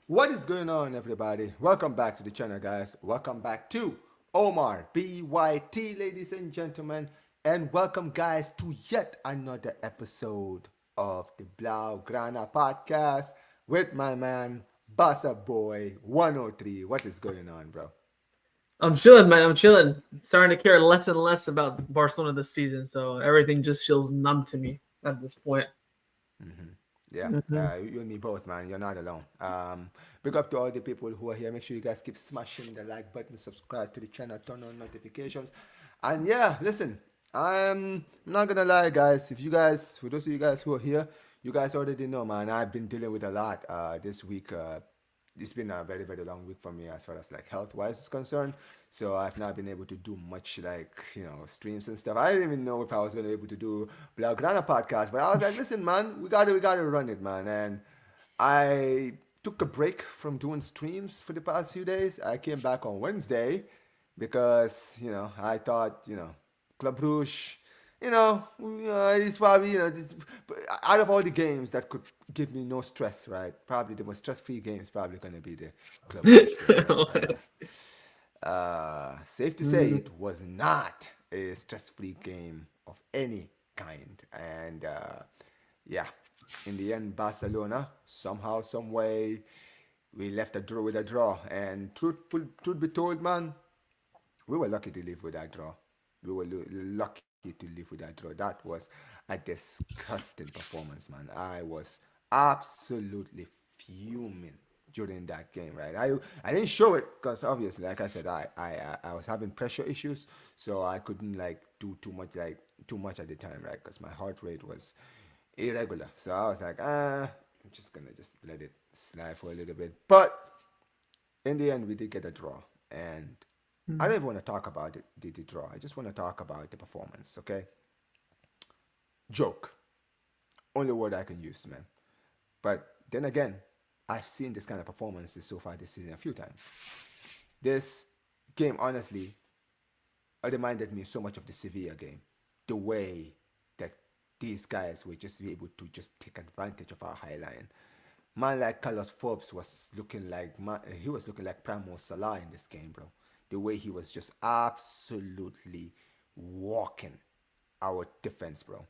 What is going on, everybody? Welcome back to the channel, guys. Welcome back to Omar BYT, ladies and gentlemen. And welcome, guys, to yet another episode of the BLAUGRANA podcast with my man, Barca Boy 103. What is going on, bro? I'm chilling, man. I'm chilling. Starting to care less and less about Barcelona this season, so everything just feels numb to me at this point. Yeah, Hmm. you and me both, man. You're not alone. Big up to all the people who are here. Make sure you guys keep smashing the like button, subscribe to the channel, turn on notifications. And yeah, listen, I'm not gonna lie, guys. If you guys, for those of you guys who are here, you guys already know, man. I've been dealing with a lot this week. It's been a very, very long week for me as far as like health wise is concerned. So I've not been able to do much like, streams and stuff. I didn't even know if I was gonna be able to do Blaugrana podcast, but I was like, listen, man, we gotta run it, man. And I took a break from doing streams for the past few days. I came back on Wednesday because, I thought, Club Brugge, it's probably, out of all the games that could give me no stress, right? Probably the most stress-free game is probably going to be the Club Brugge game. And safe to say, it was not a stress-free game of any kind. And yeah, in the end, Barcelona, somehow, some way, we left a draw with a draw. And truth be told, man, we were lucky to live with that draw. We were lucky to live with that draw. That was a disgusting performance, man. I was absolutely fuming during that game, right? I didn't show it because obviously, like I said, I was having pressure issues, so I couldn't like do too much at the time, right? Because my heart rate was irregular. So I was like, I'm just gonna just let it slide for a little bit. But in the end, we did get a draw, and I don't even want to talk about the draw. I just want to talk about the performance, okay? Joke. Only word I can use, man. But then again, I've seen this kind of performances so far this season a few times. This game, honestly, reminded me so much of the Sevilla game. The way that these guys were just able to just take advantage of our high line. Man like Carlos Forbes was looking like he was looking like Primo Salah in this game, bro. The way he was just absolutely walking our defense, bro.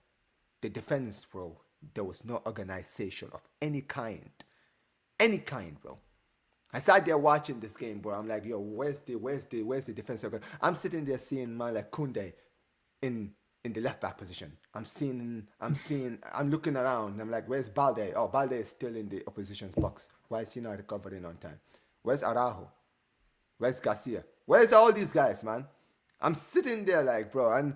The defense, bro. There was no organization of any kind, bro. I sat there watching this game, bro. I'm like, yo, where's the defensive guy? I'm sitting there seeing man like Kunde in the left back position. I'm looking around. I'm like, where's Balde? Oh, Balde is still in the opposition's box. Why is he not recovering on time? Where's Araujo? Where's Garcia? Where's all these guys, man? I'm sitting there like, bro, and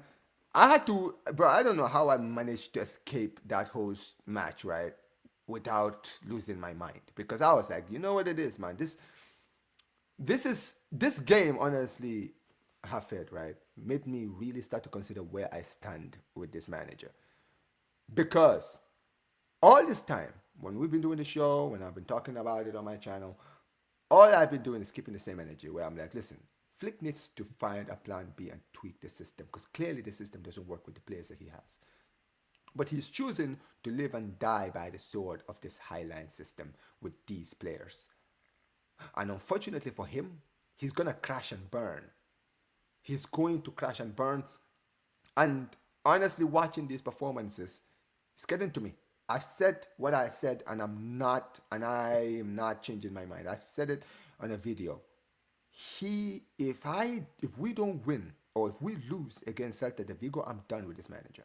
I had to, bro. I don't know how I managed to escape that whole match, right, without losing my mind because I was like, you know what it is, man. This game, honestly, Hafid, right, made me really start to consider where I stand with this manager because all this time when we've been doing the show, when I've been talking about it on my channel, all I've been doing is keeping the same energy where I'm like, listen, Flick needs to find a plan B and tweak the system because clearly the system doesn't work with the players that he has. But he's choosing to live and die by the sword of this highline system with these players. And unfortunately for him, he's going to crash and burn. He's going to crash and burn. And honestly, watching these performances, it's getting to me. I've said what I said, and I am not changing my mind. I've said it on a video. If we don't win or if we lose against Celta de Vigo, I'm done with this manager.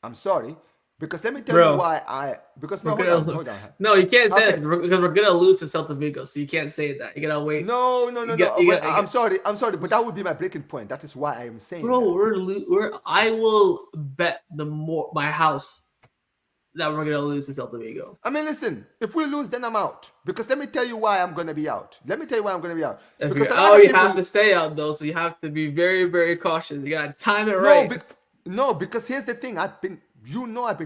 I'm sorry, because let me tell you Bro, why because we're no, gonna. hold on. No, you can't say that Half because we're gonna lose to Celta Vigo, so you can't say that. You gotta wait. No, no, no, You got. no. You But got. You got. I'm sorry, but that would be my breaking point. That is why I am saying Bro, that. we're. I will bet my house that we're gonna lose to Celta Vigo. I mean, listen, if we lose, then I'm out. Because let me tell you why I'm gonna be out. Let me tell you why I'm gonna be out. If Because you're a lot out, of you have people, to stay out though, so you have to be very, very cautious. You gotta time it no, right. no, because here's the thing. I've been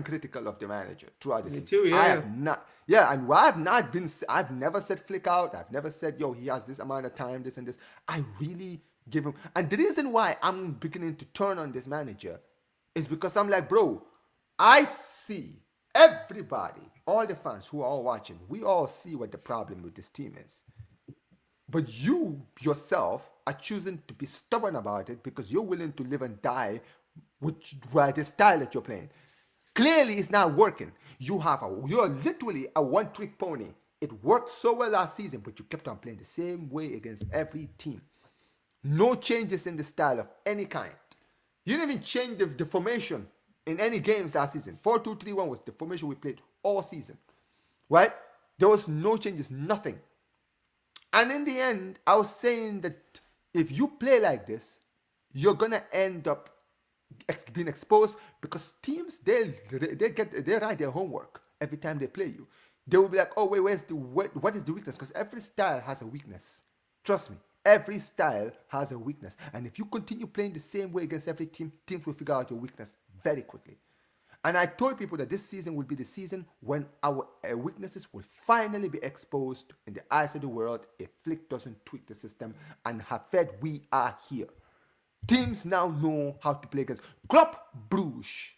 critical of the manager throughout the Me season. too. I Yeah. have not, yeah, and I've not been, I've never said Flick out. I've never said, yo, he has this amount of time, this and this. I really give him, and the reason why I'm beginning to turn on this manager is because I'm like, bro, I see everybody all the fans who are all watching, we all see what the problem with this team is. But you yourself are choosing to be stubborn about it because you're willing to live and die with the style that you're playing. Clearly, it's not working. You're literally a one-trick pony. It worked so well last season, but you kept on playing the same way against every team. No changes in the style of any kind. You didn't even change the formation in any games last season. 4-2-3-1 was the formation we played all season. Right? There was no changes, nothing. And in the end, I was saying that if you play like this, you're gonna end up being exposed because teams they write their homework every time they play you. They will be like, oh wait, what is the weakness? Because every style has a weakness. Trust me, every style has a weakness. And if you continue playing the same way against every team, teams will figure out your weakness very quickly. And I told people that this season will be the season when our weaknesses will finally be exposed in the eyes of the world if Flick doesn't tweak the system. And Hafed, we are here. Teams now know how to play against Club Brugge.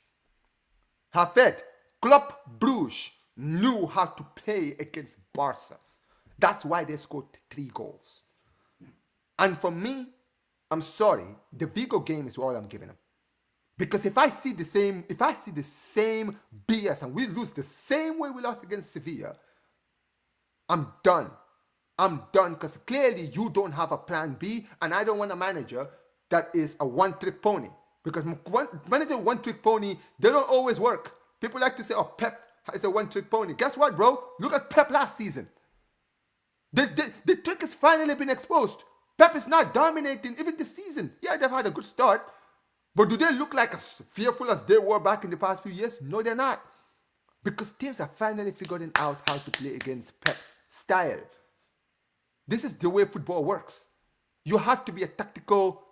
Hafed, Club Brugge knew how to play against Barça. That's why they scored 3 goals. And for me, I'm sorry, the Vigo game is all I'm giving them. Because if I see the same BS and we lose the same way we lost against Sevilla, I'm done. I'm done because clearly you don't have a plan B, and I don't want a manager that is a one-trick pony. Because one-trick pony, they don't always work. People like to say, oh, Pep is a one-trick pony. Guess what, bro? Look at Pep last season. The trick has finally been exposed. Pep is not dominating even this season. Yeah, they've had a good start. But do they look like as fearful as they were back in the past few years? No, they're not. Because teams are finally figuring out how to play against Pep's style. This is the way football works. You have to be a tactical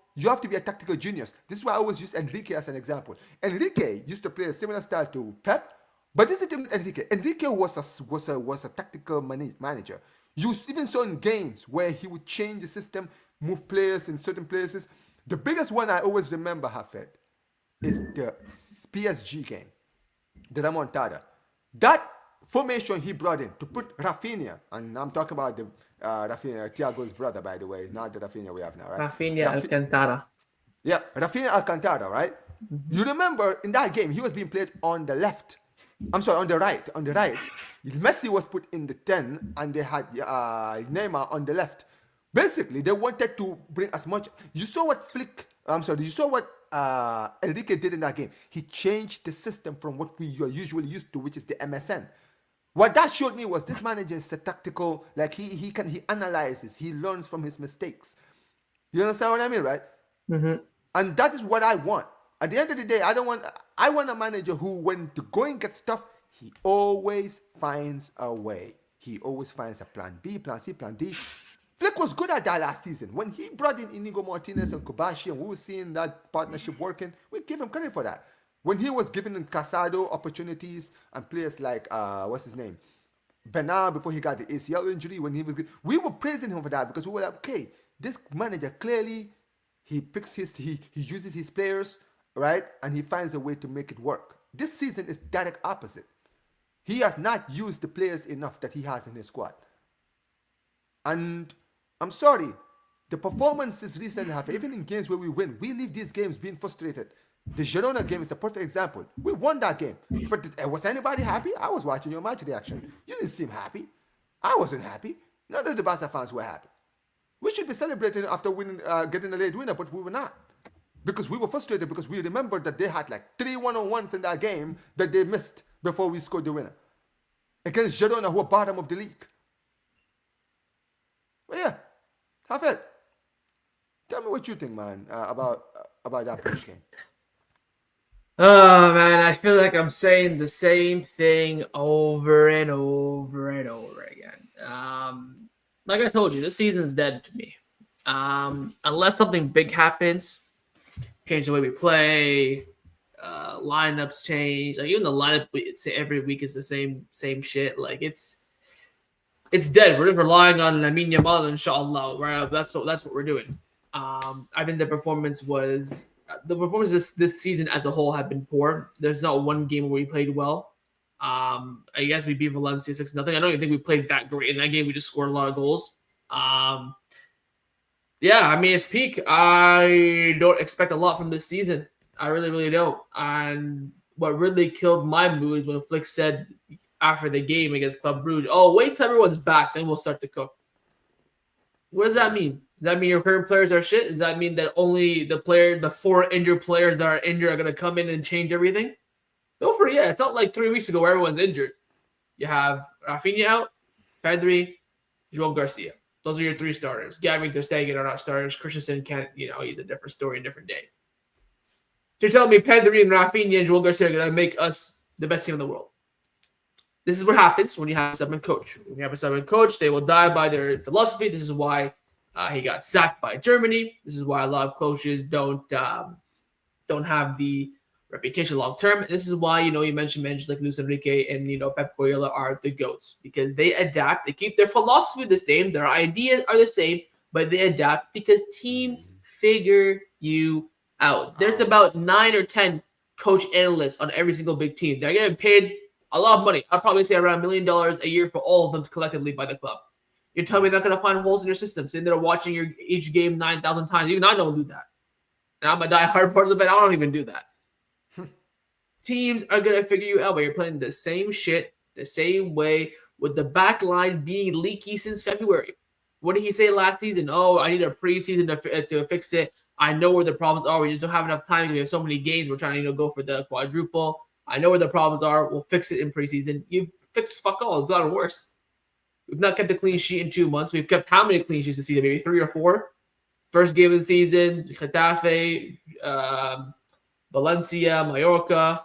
genius. This is why I always use Enrique as an example. Enrique used to play a similar style to Pep, but this is Enrique. Enrique was a tactical manager. You even saw in games where he would change the system, move players in certain places. The biggest one I always remember, Hafed, is the PSG game, the remontada. That formation he brought in to put Rafinha, and I'm talking about the Rafinha, Thiago's brother, by the way, not the Rafinha we have now, right? Rafinha Alcantara. Yeah, Rafinha Alcantara, right? Mm-hmm. You remember in that game, he was being played on the left. I'm sorry, on the right. On the right, Messi was put in the 10, and they had Neymar on the left. Basically, they wanted to bring as much. You saw what Enrique did in that game. He changed the system from what we are usually used to, which is the MSN. What that showed me was this manager is a tactical, like he analyzes, he learns from his mistakes. You understand what I mean, right? Mm-hmm. And that is what I want. At the end of the day, I want a manager who, when the going gets tough, he always finds a way. He always finds a plan B, plan C, plan D. Flick was good at that last season. When he brought in Inigo Martinez and Kobashi and we were seeing that partnership working, we give him credit for that. When he was giving Casado opportunities and players like, what's his name? Bernard, before he got the ACL injury, when he was good, we were praising him for that because we were like, okay, this manager clearly, he uses his players, right? And he finds a way to make it work. This season is direct opposite. He has not used the players enough that he has in his squad. And I'm sorry, the performances recently have, even in games where we win, we leave these games being frustrated. The Girona game is a perfect example. We won that game. But was anybody happy? I was watching your match reaction. You didn't seem happy. I wasn't happy. None of the Barca fans were happy. We should be celebrating after winning, getting a late winner, but we were not. Because we were frustrated because we remembered that they had like 3 1-on-1s in that game that they missed before we scored the winner. Against Girona, who are bottom of the league. But yeah, Hafed, tell me what you think, man, about that Brugge game. Oh man, I feel like I'm saying the same thing over and over and over again. Like I told you, this season's dead to me. Unless something big happens, change the way we play, lineups change. Like even the lineup every week is the same shit. Like it's dead. We're just relying on Lamine Yamal, inshallah. Right? That's what we're doing. I think the performance this season as a whole have been poor. There's not one game where we played well. I guess we beat Valencia 6-0. I don't even think we played that great in that game. We just scored a lot of goals. Yeah, I mean, it's peak. I don't expect a lot from this season. I really, really don't. And what really killed my mood is when Flick said after the game against Club Brugge, "Oh, wait till everyone's back, then we'll start to cook." What does that mean? Does that mean your current players are shit? Does that mean that only the 4 injured players that are injured are going to come in and change everything? Don't forget, it's not like 3 weeks ago where everyone's injured. You have Rafinha out, Pedri, Joel Garcia. Those are your 3 starters. Gavin Ter Stegen are not starters. Christensen can't, he's a different story, a different day. So you're telling me Pedri and Rafinha and Joel Garcia are going to make us the best team in the world. This is what happens when you have a 7 coach. When you have a 7 coach, they will die by their philosophy. This is why he got sacked by Germany. This is why a lot of coaches don't have the reputation long term. This is why you mentioned like Luis Enrique and Pep Guardiola are the goats, because they adapt. They keep their philosophy the same. Their ideas are the same, but they adapt because teams figure you out. There's about 9 or 10 coach analysts on every single big team. They're getting paid a lot of money. I'd probably say around $1 million a year for all of them collectively by the club. You're telling me they're not going to find holes in your system, sitting there watching each game 9,000 times. Even I don't do that. And I'm a diehard participant. I don't even do that. Teams are going to figure you out, but you're playing the same shit, the same way, with the back line being leaky since February. What did he say last season? Oh, I need a preseason to fix it. I know where the problems are. We just don't have enough time because we have so many games. We're trying to go for the quadruple. I know where the problems are. We'll fix it in preseason. You've fixed fuck all. It's gotten worse. We've not kept a clean sheet in 2 months. We've kept how many clean sheets this season? Maybe 3 or 4? First game of the season, Getafe, Valencia, Mallorca.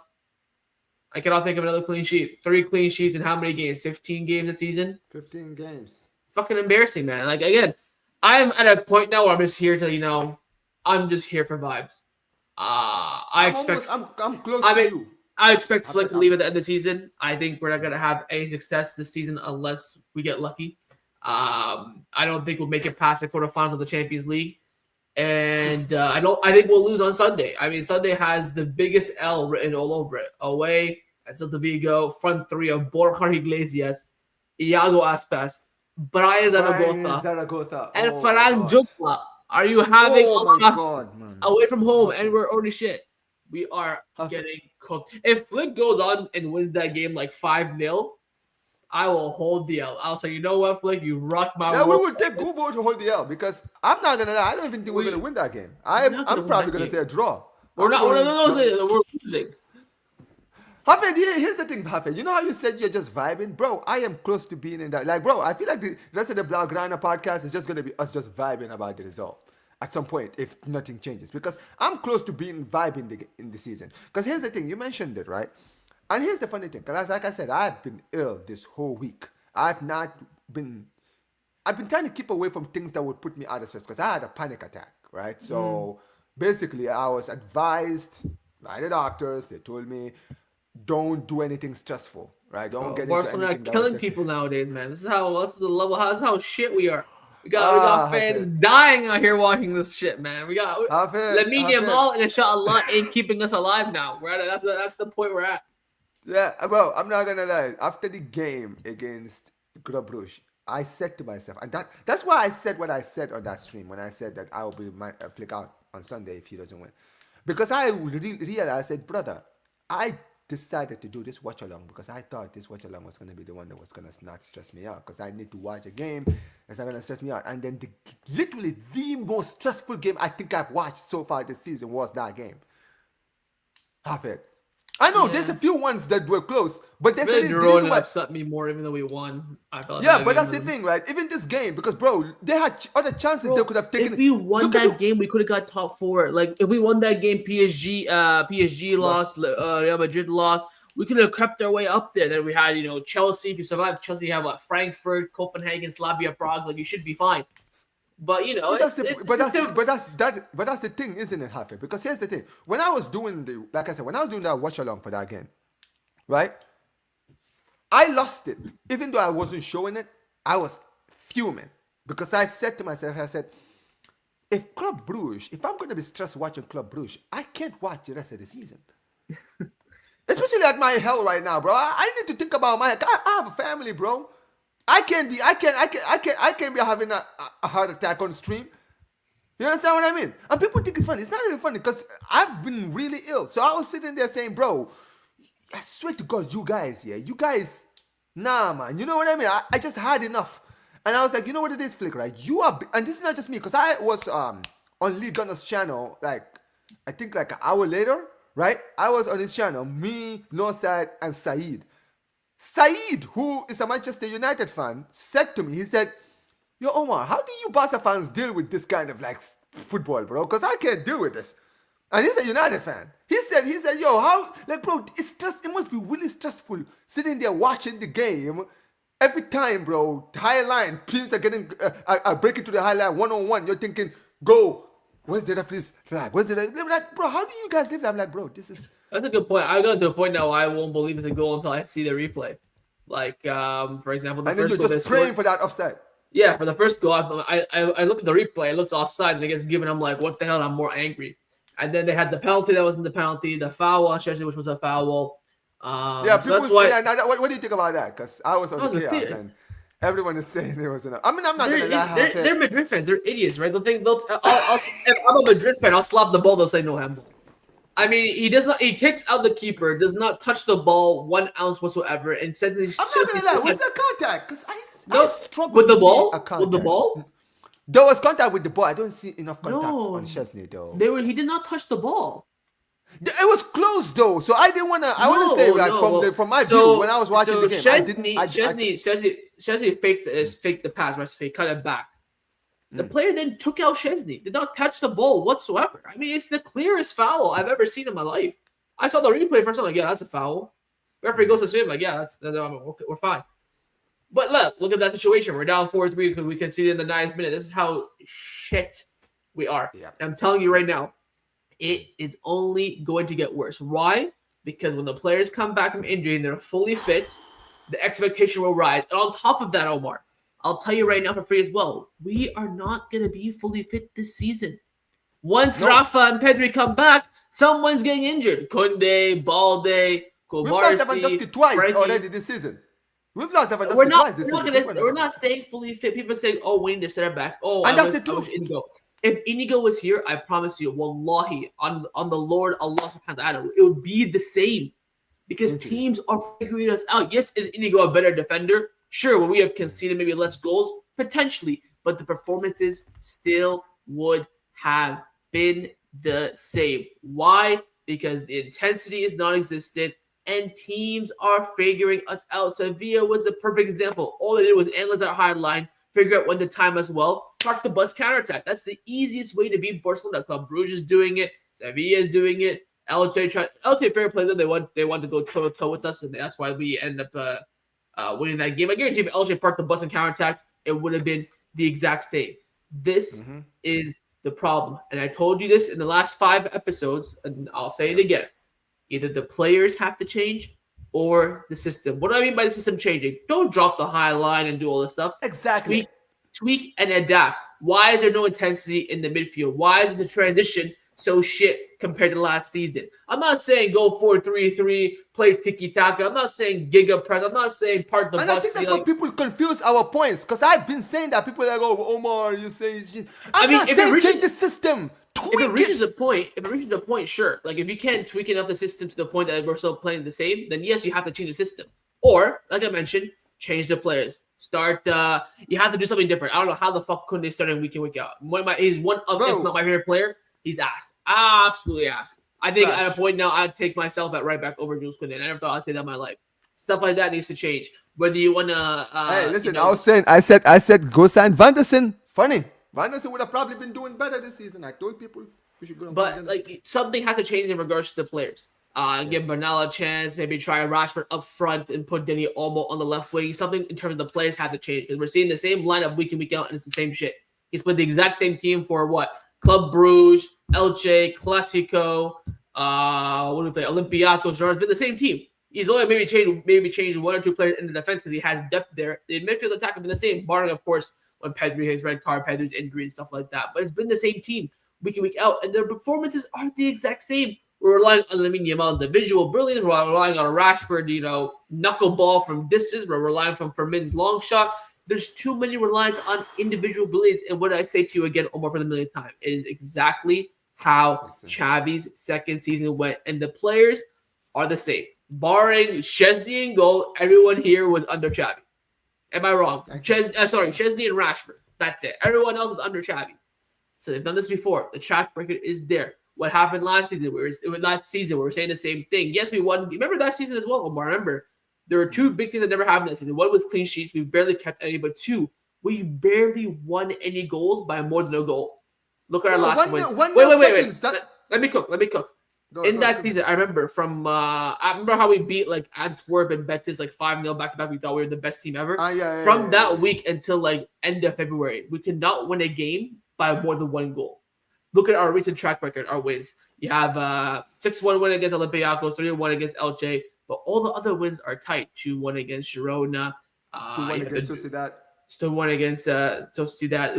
I cannot think of another clean sheet. 3 clean sheets in how many games? 15 games a season? 15 games. It's fucking embarrassing, man. Like, again, I'm at a point now where I'm just here to, I'm just here for vibes. I'm close to you. I expect Flick to leave at the end of the season. I think we're not going to have any success this season unless we get lucky. I don't think we'll make it past the quarterfinals of the Champions League. And I think we'll lose on Sunday. I mean, Sunday has the biggest L written all over it. Away at Celta Vigo, front 3 of Borja Iglesias, Iago Aspas, Brian Zaragoza, and Ferran Jukla. Are you having away from home? And we're already shit. We are getting cooked. If Flick goes on and wins that game like 5-0, I will hold the L. I'll say, you know what, Flick, you rock my world. Yeah, we will take Gubo to hold the L, because I'm not gonna lie. I don't even think we're gonna win that game. I'm probably gonna say a draw. We're losing. Hafid, here's the thing, Hafid. You know how you said you're just vibing? Bro, I am close to being in that. Like, bro, I feel like the rest of the BLAUGRANA podcast is just gonna be us just vibing about the result at some point if nothing changes, because I'm close to being vibing in the season. Because here's the thing, you mentioned it, right? And here's the funny thing, because like I said, I've been ill this whole week. I've been trying to keep away from things that would put me out of stress, because I had a panic attack, right? So basically, I was advised by the doctors. They told me, don't do anything stressful, right? Don't get into anything. Barcelona are killing people nowadays, man. That's the level. That's how shit we are. We got fans dying out here watching this shit, man. We got Lamine Yamal and inshallah ain't keeping us alive now. That's the point we're at. Yeah, well, I'm not gonna lie. After the game against Club Brugge, I said to myself, and that's why I said what I said on that stream when I said that I will be flick out on Sunday if he doesn't win, because I realized, I said, brother, I decided to do this watch along because I thought this watch along was gonna be the one that was gonna not stress me out, because I need to watch a game that's not gonna stress me out. And then literally the most stressful game I think I've watched so far this season was that game. Half it. I know there's a few ones that were close, but there's really drawing upset me more, even though we won. I felt like but that's the thing, right? Even this game, because bro, they had other chances they could have taken. If we won that game, we could have got top 4. Like if we won that game, PSG lost, Real Madrid lost. We could have crept our way up there. Then we had Chelsea. If you survive Chelsea, you have Frankfurt, Copenhagen, Slavia Prague. Like you should be fine. But that's the thing, isn't it, Hafe? Because here's the thing: when I was doing that watch along for that game, right? I lost it, even though I wasn't showing it. I was fuming because I said to myself, if I'm going to be stressed watching Club Brugge, I can't watch the rest of the season. especially at my health right now, bro. I need to think about my. I have a family, bro. I can't be having a heart attack on stream. You understand what I mean? And people think it's funny. It's not even funny because I've been really ill. So I was sitting there saying, bro, I swear to God, you guys, nah, man. You know what I mean? I just had enough. And I was like, you know what it is, Flick, right? You are, and this is not just me, because I was on Lee Gunner's channel, like, I think like an hour later, right? I was on his channel, me, Norsad, and Saeed. Saeed, who is a Manchester United fan, said to me, he said, yo, Omar, how do you Barca fans deal with this kind of like football, bro? Because I can't deal with this. And he's a United fan. He said, yo, how, like, bro, it must be really stressful sitting there watching the game. Every time, bro, high line, teams are getting, are breaking to the high line one-on-one. You're thinking, go, where's the referee's flag? Where's the, like, bro, how do you guys live? I'm like, bro, this is. That's a good point. I got to a point now where I won't believe it's a goal until I see the replay. Like, for example, the And then first you're goal just praying for that offside. Yeah, for the first goal, I look at the replay. It looks offside, and it gets given. I'm like, what the hell? And I'm more angry. And then they had the penalty that wasn't the penalty, the foul on Chelsea, which was a foul. Yeah, So people that's why. say, what do you think about that? Because I was on the chaos, and everyone is saying there was enough. I mean, I'm not going to lie. They're Madrid fans. They're idiots, right? If I'm a Madrid fan, I'll slap the ball. They'll say no handball. I mean, he does not. He kicks out the keeper, does not touch the ball 1 ounce whatsoever, and says that I'm not gonna lie. Was there contact? Because no, I struggle with the to ball. see a contact. With the ball, there was contact with the ball. I don't see enough contact no, on Chesney though. He did not touch the ball. It was close though, so I didn't wanna. I wanna say like from my view when I was watching the game, Chesney faked the pass. Right? So he cut it back. The player then took out Chesney. Did not touch the ball whatsoever. I mean, it's the clearest foul I've ever seen in my life. I saw the replay first. I'm like, yeah, that's a foul. Referee goes to swim. Like, yeah, we're fine. But look at that situation. We're down 4-3 because we conceded in the 9th minute. This is how shit we are. Yeah. And I'm telling you right now, it is only going to get worse. Why? Because when the players come back from injury and they're fully fit, the expectation will rise. And on top of that, Omar, I'll tell you right now for free as well, we are not going to be fully fit this season. Once Rafa and Pedri come back, someone's getting injured. Kunde, Balde, Kovarsi, we've lost Lewandowski twice Frankie. Already this season. We've lost Lewandowski twice this season. We're not staying fully fit. People say, oh, we need to set it back. Oh, and that's the truth. Inigo. If Inigo was here, I promise you, wallahi, on the Lord Allah subhanahu wa ta'ala, it would be the same. Because teams are figuring us out. Yes, is Inigo a better defender? Sure, will we have conceded maybe less goals? Potentially. But the performances still would have been the same. Why? Because the intensity is non-existent and teams are figuring us out. Sevilla was the perfect example. All they did was analyze that high line, figure out when to time as well, park the bus counterattack. That's the easiest way to beat Barcelona. Club Brugge is doing it. Sevilla is doing it. LJ fair play them. They want to go toe to toe with us, and that's why we end up winning that game. I guarantee if LJ parked the bus and counterattack, it would have been the exact same. This is the problem, and I told you this in the last 5 episodes, and I'll say it again. Either the players have to change or the system. What do I mean by the system changing? Don't drop the high line and do all this stuff. Exactly. Tweak and adapt. Why is there no intensity in the midfield? Why is the transition so shit compared to last season? I'm not saying go 4-3-3, play tiki-taka. I'm not saying giga press. I'm not saying part the bus. And I think that's what people confuse our points. Because I've been saying that. People are like, oh, Omar, you say I'm not saying change the system. If it reaches a point, sure. Like if you can't tweak enough the system to the point that we're still playing the same, then yes, you have to change the system. Or, like I mentioned, change the players. Start. You have to do something different. I don't know how the fuck couldn't they start in week in week out. He's one of, if not my favorite player. He's ass. Absolutely ass. I think at a point now, I'd take myself at right back over Jules Koundé. I never thought I'd say that in my life. Stuff like that needs to change. Whether you want to... hey, listen, I said go sign Van der Sar. Funny. Van der Sar would have probably been doing better this season. I told people we should go and But, like, something has to change in regards to the players. Give Bernal a chance. Maybe try Rashford up front and put Dani Olmo on the left wing. Something in terms of the players have to change. Because we're seeing the same lineup week in, week out, and it's the same shit. He's put the exact same team for what? Club Brugge, Elche, Clásico, what do we play? Olympiacos, It's been the same team. He's only maybe changed 1 or 2 players in the defense because he has depth there. The midfield attack has been the same, barring, of course, when Pedri has red card, Pedri's injury and stuff like that. But it's been the same team week in, week out, and their performances are the exact same. We're relying on Lamine Yamal individual brilliance. We're relying on Rashford, knuckleball from distance. We're relying from Fermin's long shot. There's too many reliance on individual brilliance. And what I say to you again, Omar, for the millionth time, is exactly how Listen, Xavi's second season went. And the players are the same. Barring Chesney and goal, everyone here was under Xavi. Am I wrong? thank you. Yeah. Chesney and Rashford. That's it. Everyone else was under Xavi. So they've done this before. The track record is there. What happened last season? We were saying the same thing. Yes, we won. Remember that season as well, Omar. Remember, there were two big things that never happened that season. One was clean sheets. We barely kept any. But two, we barely won any goals by more than a goal. Look at our last wins. Wait. Let me cook. In that season, I remember I remember how we beat like Antwerp and Betis like 5-0 back to back. We thought we were the best team ever. From that week until like end of February, we could not win a game by more than one goal. Look at our recent track record, our wins. You have 6-1 win against Olympiacos, 3-1 against Elche, but all the other wins are tight. 2-1 against Girona, 2-1 against Sociedad. 2-1 against Sociedad.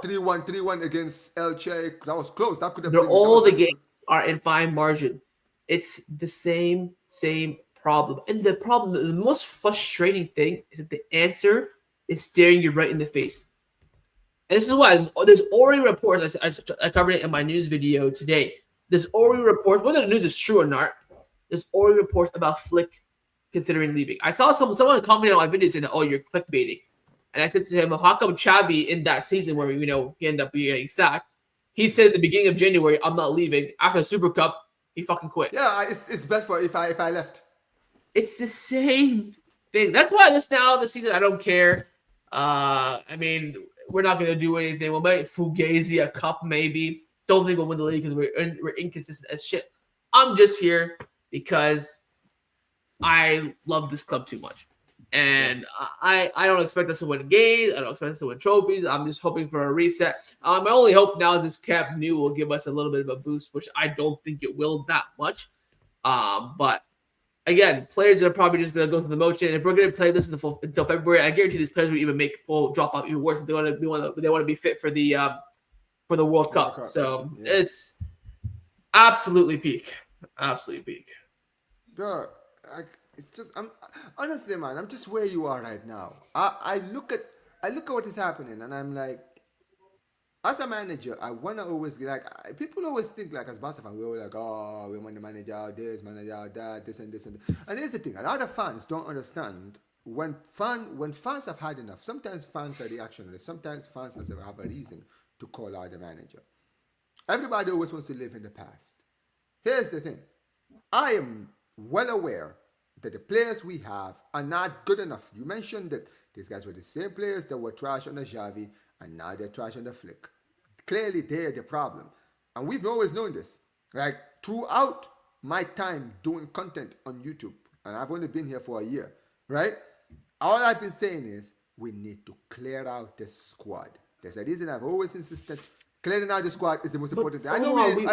3-1 against Elche. That was close. That could have they're been. All the games are in fine margin. It's the same problem. And the most frustrating thing is that the answer is staring you right in the face. And this is why there's already reports. I covered it in my news video today. There's already reports, whether the news is true or not, there's already reports about Flick considering leaving. I saw someone commenting on my video saying that, oh, you're clickbaiting. And I said to him, how come Xavi in that season where, he ended up getting sacked, he said at the beginning of January, I'm not leaving. After the Super Cup, he fucking quit. Yeah, it's best for if I left. It's the same thing. That's why this season, I don't care. I mean, we're not going to do anything. We might Fugazi a cup maybe. Don't think we'll win the league because we're inconsistent as shit. I'm just here because I love this club too much. And I don't expect us to win games. I don't expect us to win trophies. I'm just hoping for a reset. My only hope now is this Camp Nou will give us a little bit of a boost, which I don't think it will that much. But again, players are probably just going to go through the motion. And if we're going to play this until February, I guarantee these players will even drop off even worse. They want to be fit for the World Cup. So it's absolutely peak. Bro, it's just honestly, man. I'm just where you are right now. I look at what is happening, and I'm like, as a manager, I wanna always people always think like as Barca fan, we're like, oh, we want the manager out this, manager out that, this and this and this. And here's the thing: a lot of fans don't understand when fans have had enough. Sometimes fans are reactionary. Sometimes fans have a reason to call out the manager. Everybody always wants to live in the past. Here's the thing: I am well aware that the players we have are not good enough. You mentioned that these guys were the same players that were trash under Xavi, and now they're trash under Flick. Clearly, they're the problem. And we've always known this. Like, throughout my time doing content on YouTube, and I've only been here for a year, right? All I've been saying is, we need to clear out this squad. There's a reason I've always insisted, clearing out the squad is the most important thing. I know, Hafed,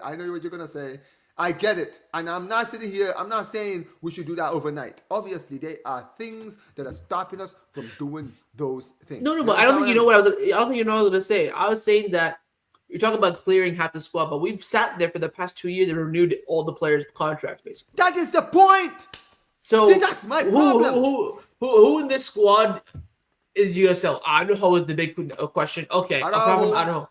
I know what you're going to say. I get it. And I'm not sitting here, I'm not saying we should do that overnight. Obviously, there are things that are stopping us from doing those things. No, but I don't think you know what I don't think you know what I was going to say. I was saying that you're talking about clearing half the squad, but we've sat there for the past 2 years and renewed all the players' contracts, basically. That is the point! So, see, that's my problem. Who in this squad is USL? I know how was the big question. Okay, Araujo.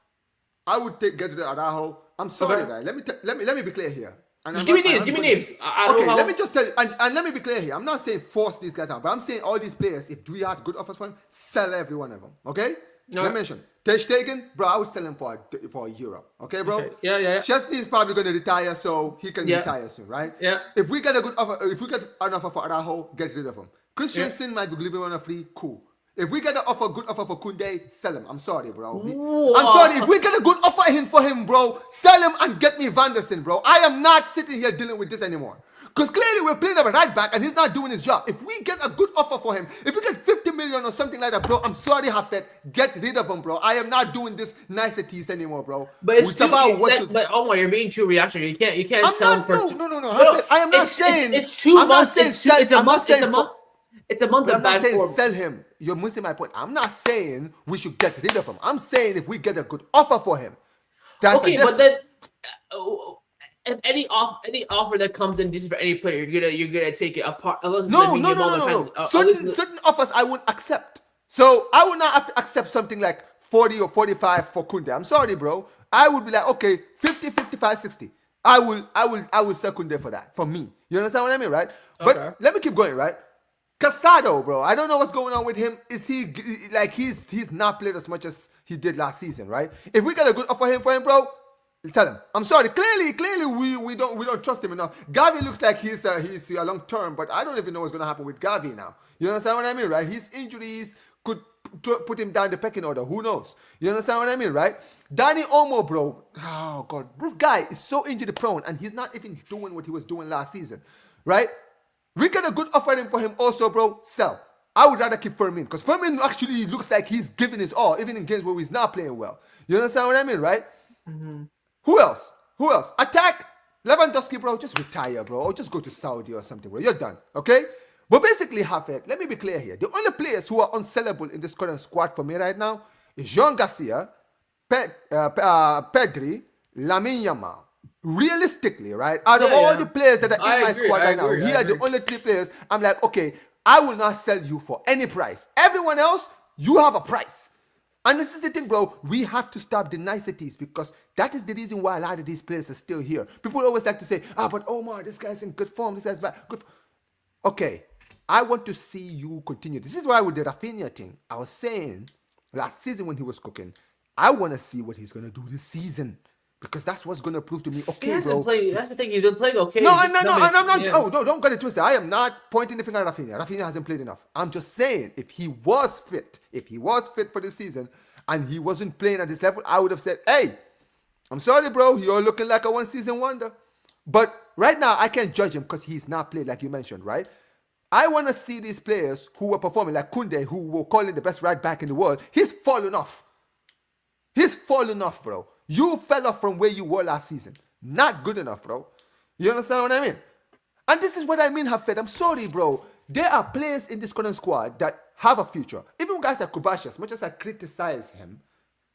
I would get rid of Araujo. I'm sorry, right? Let me be clear here. And just give me names. Let me just tell you, and let me be clear here. I'm not saying force these guys out, but I'm saying all these players, if we had good offers for him, sell every one of them. Okay? No. Let me mention. Ter Stegen, bro, I would sell him for €1. Okay, bro? Okay. Yeah. Chesney is probably going to retire, so he can retire soon, right? Yeah. If we get a good offer, if we get an offer for Araujo, get rid of him. Christensen might be leaving on a free, cool. If we get a good offer for Koundé, sell him. I'm sorry, bro. I'm sorry. If we get a good offer for him, bro, sell him and get me Vanderson, bro. I am not sitting here dealing with this anymore. Because clearly we're playing a right back and he's not doing his job. If we get a good offer for him, if we get 50 million or something like that, bro, I'm sorry, Hafet. Get rid of him, bro. I am not doing this niceties anymore, bro. But but Omar, you're being too reactionary. You can't sell him for no. Hafet, I am not saying it's 2 months. It's a month. It's a month of bad form. I'm not saying sell him. You're missing my point. I'm not saying we should get rid of him. I'm saying if we get a good offer for him, that's okay. But oh, if any offer that comes in just for any player, you're gonna take it apart. Unless it's No, Lamine no, no, Yamal no, that no, kind no. of, at least Certain offers I wouldn't accept. So I would not have to accept something like 40 or 45 for Kunde. I'm sorry, bro. I would be like, okay, 50, 55, 60. I will sell Kunde for that. For me. You understand what I mean, right? okay. But let me keep going, right? Casado, bro. I don't know what's going on with him. Is he like he's not played as much as he did last season, right? If we get a good offer for him, bro, tell him. I'm sorry. Clearly, we don't trust him enough. Gavi looks like he's a long term, but I don't even know what's gonna happen with Gavi now. You understand what I mean, right? His injuries could put him down the pecking order. Who knows? You understand what I mean, right? Danny Olmo, bro. Oh god, this guy is so injury prone, and he's not even doing what he was doing last season, right? We get a good offering for him also, bro. Sell. I would rather keep Fermin because Fermin actually looks like he's giving his all, even in games where he's not playing well. You understand what I mean, right? Mm-hmm. Who else? Who else? Attack Lewandowski, bro. Just retire, bro. Or just go to Saudi or something, bro. You're done, okay? But basically, Hafed, let me be clear here. The only players who are unsellable in this current squad for me right now is Jean Garcia, Pedri, Lamine Yamal. Realistically, right? Out of Yeah, all the yeah. players that are I in my agree. squad I right now, agree. I here are the agree. only three players I'm like, okay, I will not sell you for any price. Everyone else, you have a price. And this is the thing, bro. We have to stop the niceties because that is the reason why a lot of these players are still here. People always like to say, but Omar, this guy's in good form. This guy's bad. Good. Okay, I want to see you continue. This is why with the Rafinha thing, I was saying last season when he was cooking, I want to see what he's going to do this season because that's what's going to prove to me, He okay, hasn't bro. played. That's the thing. He's been playing okay. No, He's just no, coming. and I'm not. Yeah. Oh, no, don't get it twisted. I am not pointing the finger at Rafinha. Rafinha hasn't played enough. I'm just saying, if he was fit for the season, and he wasn't playing at this level, I would have said, "Hey, I'm sorry, bro. You're looking like a one-season wonder." But right now, I can't judge him because he's not played, like you mentioned, right? I want to see these players who were performing, like Kunde, who were calling the best right back in the world. He's fallen off. He's fallen off, bro. You fell off from where you were last season. Not good enough, bro. You understand what I mean? And this is what I mean, Hafed. I'm sorry, bro. There are players in this current squad that have a future. Even guys like Kubashi, as much as I criticize him,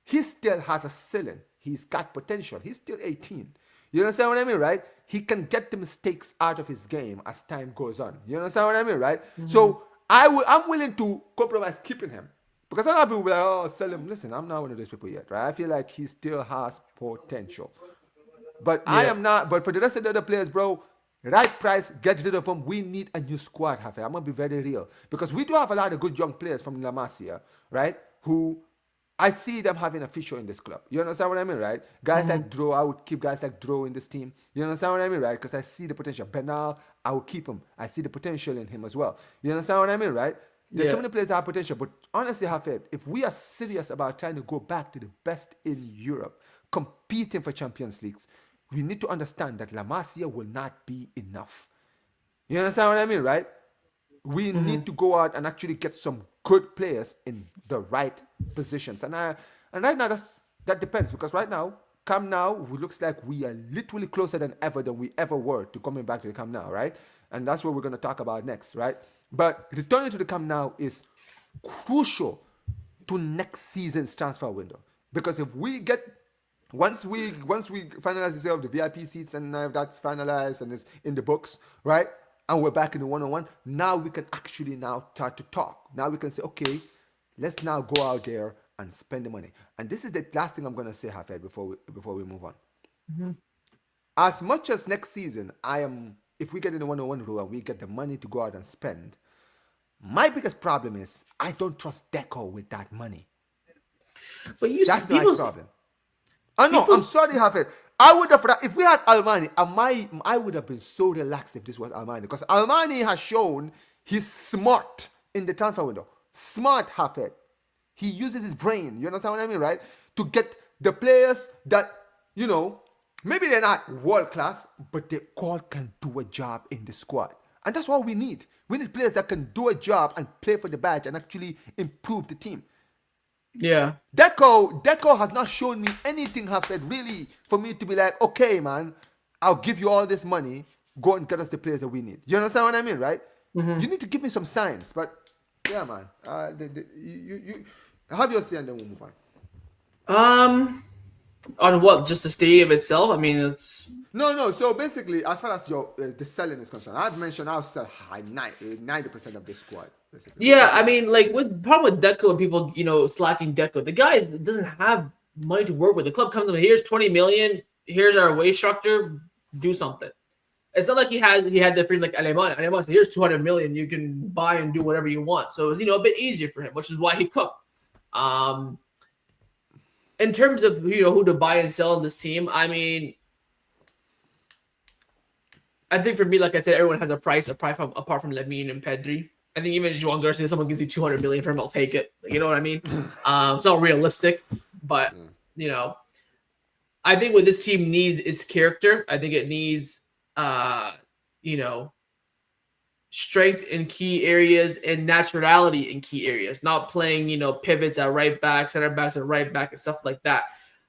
he still has a ceiling. He's got potential. He's still 18. You understand what I mean, right? He can get the mistakes out of his game as time goes on. You understand what I mean, right? Mm-hmm. So I'm willing to compromise keeping him. Because a lot of people will be like, oh, sell him. Listen, I'm not one of those people yet, right? I feel like he still has potential. But I Yeah. am not. But for the rest of the other players, bro, right price, get rid of them. We need a new squad, Hafe. I'm going to be very real. Because we do have a lot of good young players from La Masia, right? Who I see them having a future in this club. You understand what I mean, right? Guys like Dro, I would keep guys like Dro in this team. You understand what I mean, right? Because I see the potential. Benal, I will keep him. I see the potential in him as well. You understand what I mean, right? There's so Yeah. many players that have potential. But honestly, Hafed, if we are serious about trying to go back to the best in Europe, competing for Champions Leagues, we need to understand that La Masia will not be enough. You understand what I mean, right? We need to go out and actually get some good players in the right positions. And right now that depends because right now, Camp Nou, it looks like we are literally closer than we ever were to coming back to the Camp Nou, right? And that's what we're going to talk about next, right? But returning to the Camp Nou is crucial to next season's transfer window because if we get once we finalize the sale of the VIP seats and now that's finalized and it's in the books, right? And we're back in the one-on-one. Now we can actually now start to talk. Now we can say, okay, let's now go out there and spend the money. And this is the last thing I'm gonna say, Hafed, before we move on. Mm-hmm. As much as next season, if we get in the one-on-one rule and we get the money to go out and spend, my biggest problem is I don't trust Deco with that money. But you That's my people problem. Oh no, people I'm sorry, Hafid. I would have if we had Almani, I would have been so relaxed if this was Almani because Almani has shown he's smart in the transfer window. Smart, Hafid. He uses his brain. You understand what I mean, right? To get the players that maybe they're not world class, but they all can do a job in the squad, and that's what we need. We need players that can do a job and play for the badge and actually improve the team. Yeah. Deco has not shown me anything, have said, really, for me to be like, okay, man, I'll give you all this money, go and get us the players that we need. You understand what I mean, right? Mm-hmm. You need to give me some signs, but yeah, man, you have your say and then we'll move on. On what? Just the stadium itself? I mean, it's No. So basically, as far as your the selling is concerned, I've mentioned I'll sell 90% of the squad. Basically, what do yeah. you I think? mean, like with problem with Deco and people, slacking Deco. The guy doesn't have money to work with. The club comes to him, here's 20 million. Here's our wage structure. Do something. It's not like he had the freedom like Aleman. Aleman said, here's 200 million. You can buy and do whatever you want. So it was a bit easier for him, which is why he cooked. Um, in terms of who to buy and sell in this team, I mean, I think for me, like I said, everyone has a price apart from Lamine and Pedri. I think even Juan Garcia, someone gives you 200 million for him, I'll take it. You know what I mean? It's not realistic, but Yeah. you know, I think what this team needs its character. I think it needs, uh, you know, strength in key areas and naturality in key areas, not playing, pivots at right back, center backs at right back, and stuff like that.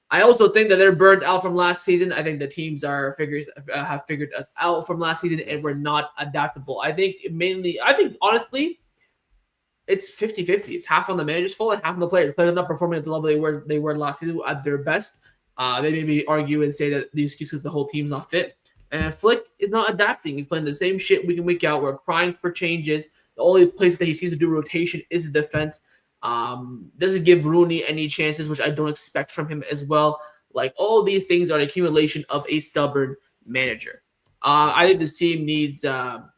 I also think that they're burned out from last season. I think the teams have figured us out from last season, and we're Yes. not adaptable. I think honestly, it's 50-50. It's half on the manager's fault and half on the players. Players are not performing at the level they were last season at their best. They maybe argue and say that the excuse is the whole team's not fit. And Flick is not adapting. He's playing the same shit week in, week out. We're crying for changes. The only place that he seems to do rotation is the defense. Doesn't give Rooney any chances, which I don't expect from him as well. Like all these things are an accumulation of a stubborn manager. I think this team needs a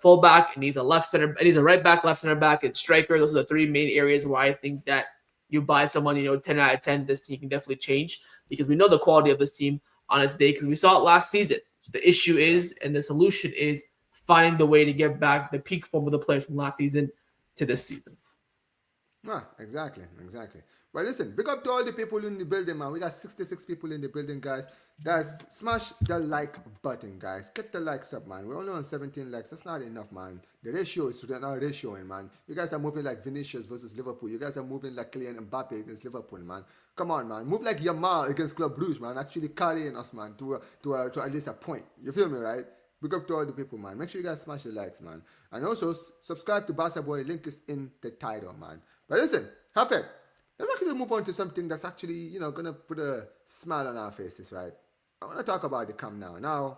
fullback. It needs a left center. It needs a right back, left center back, and striker. Those are the three main areas where I think that you buy someone, 10 out of 10, this team can definitely change because we know the quality of this team on its day because we saw it last season. So the issue is, and the solution is finding the way to get back the peak form of the players from last season to this season. Ah, exactly. Well, listen, big up to all the people in the building, man. We got 66 people in the building, guys. Guys, smash the like button, guys. Get the likes up, man. We're only on 17 likes. That's not enough, man. The ratio is not ratioing, man. You guys are moving like Vinicius versus Liverpool. You guys are moving like Kylian Mbappe against Liverpool, man. Come on, man. Move like Yamal against Club Brugge, man. Actually carrying us, man, to at least a point. You feel me, right? Big up to all the people, man. Make sure you guys smash the likes, man. And also, subscribe to Barca Boy. Link is in the title, man. But listen, have it. Let's actually move on to something that's actually, gonna put a smile on our faces, right? I want to talk about the Camp Nou. Now,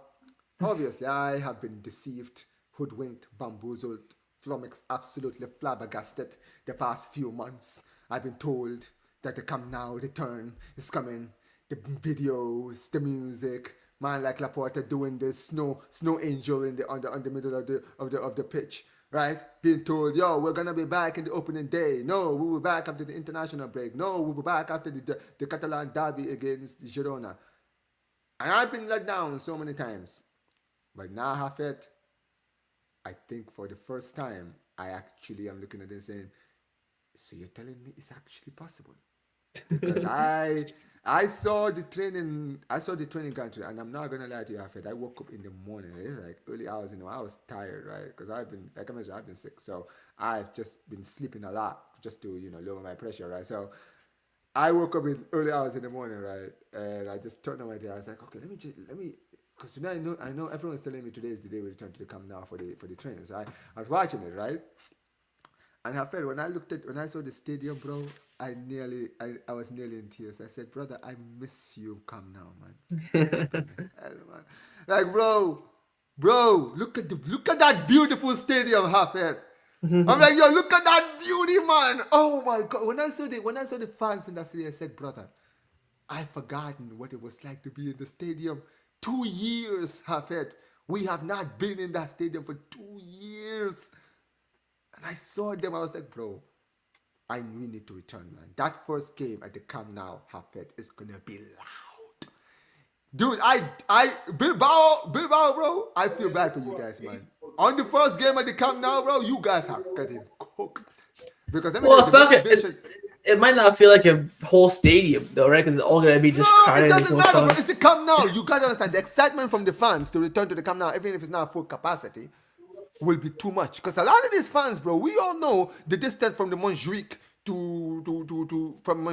obviously, I have been deceived, hoodwinked, bamboozled, flummoxed, absolutely flabbergasted the past few months. I've been told that the Camp Nou return is coming. The videos, the music, man like Laporta doing this snow angel in the on the middle of the pitch, right? Being told, yo, we're gonna be back in the opening day. No, we'll be back after the international break. No, we'll be back after the Catalan derby against Girona. And I've been let down so many times. But now, Hafet, I think for the first time, I actually am looking at this saying, so you're telling me it's actually possible? Because I saw the training ground today, and I'm not gonna lie to you, Hafed. I woke up in the morning. It's like early hours, I was tired, right? Because I've been, like I mentioned, I've been sick, so I've just been sleeping a lot just to lower my pressure, right? So I woke up in early hours in the morning, right? And I just turned on my day. I was like, okay, let me, because today I know everyone's telling me today is the day we return to the Camp now for the training. So I was watching it, right? And I felt when I saw the stadium, bro, I was nearly in tears. I said, brother, I miss you. Come now, man. What the hell, man? Like, bro, look at that beautiful stadium, Hafed. I'm like, yo, look at that beauty, man. Oh my god. When I saw the fans in that stadium, I said, brother, I've forgotten what it was like to be in the stadium. 2 years, Hafed. We have not been in that stadium for 2 years. And I saw them. I was like, bro, we need to return, man. That first game at the Camp Nou, Hafed, is gonna be loud, dude. Bilbao, bro. I feel bad for you guys, man. On the first game at the Camp Nou, bro, you guys are getting cooked. Because let me tell Well, you, it's the not. motivation. It might not feel like a whole stadium though, right? Because it's all gonna be just No, it crowded and there's doesn't no matter, bro. fun. It's the Camp Nou. You gotta understand the excitement from the fans to return to the Camp Nou, even if it's not full capacity, will be too much. Because a lot of these fans, bro, we all know the distance from the Montjuic to from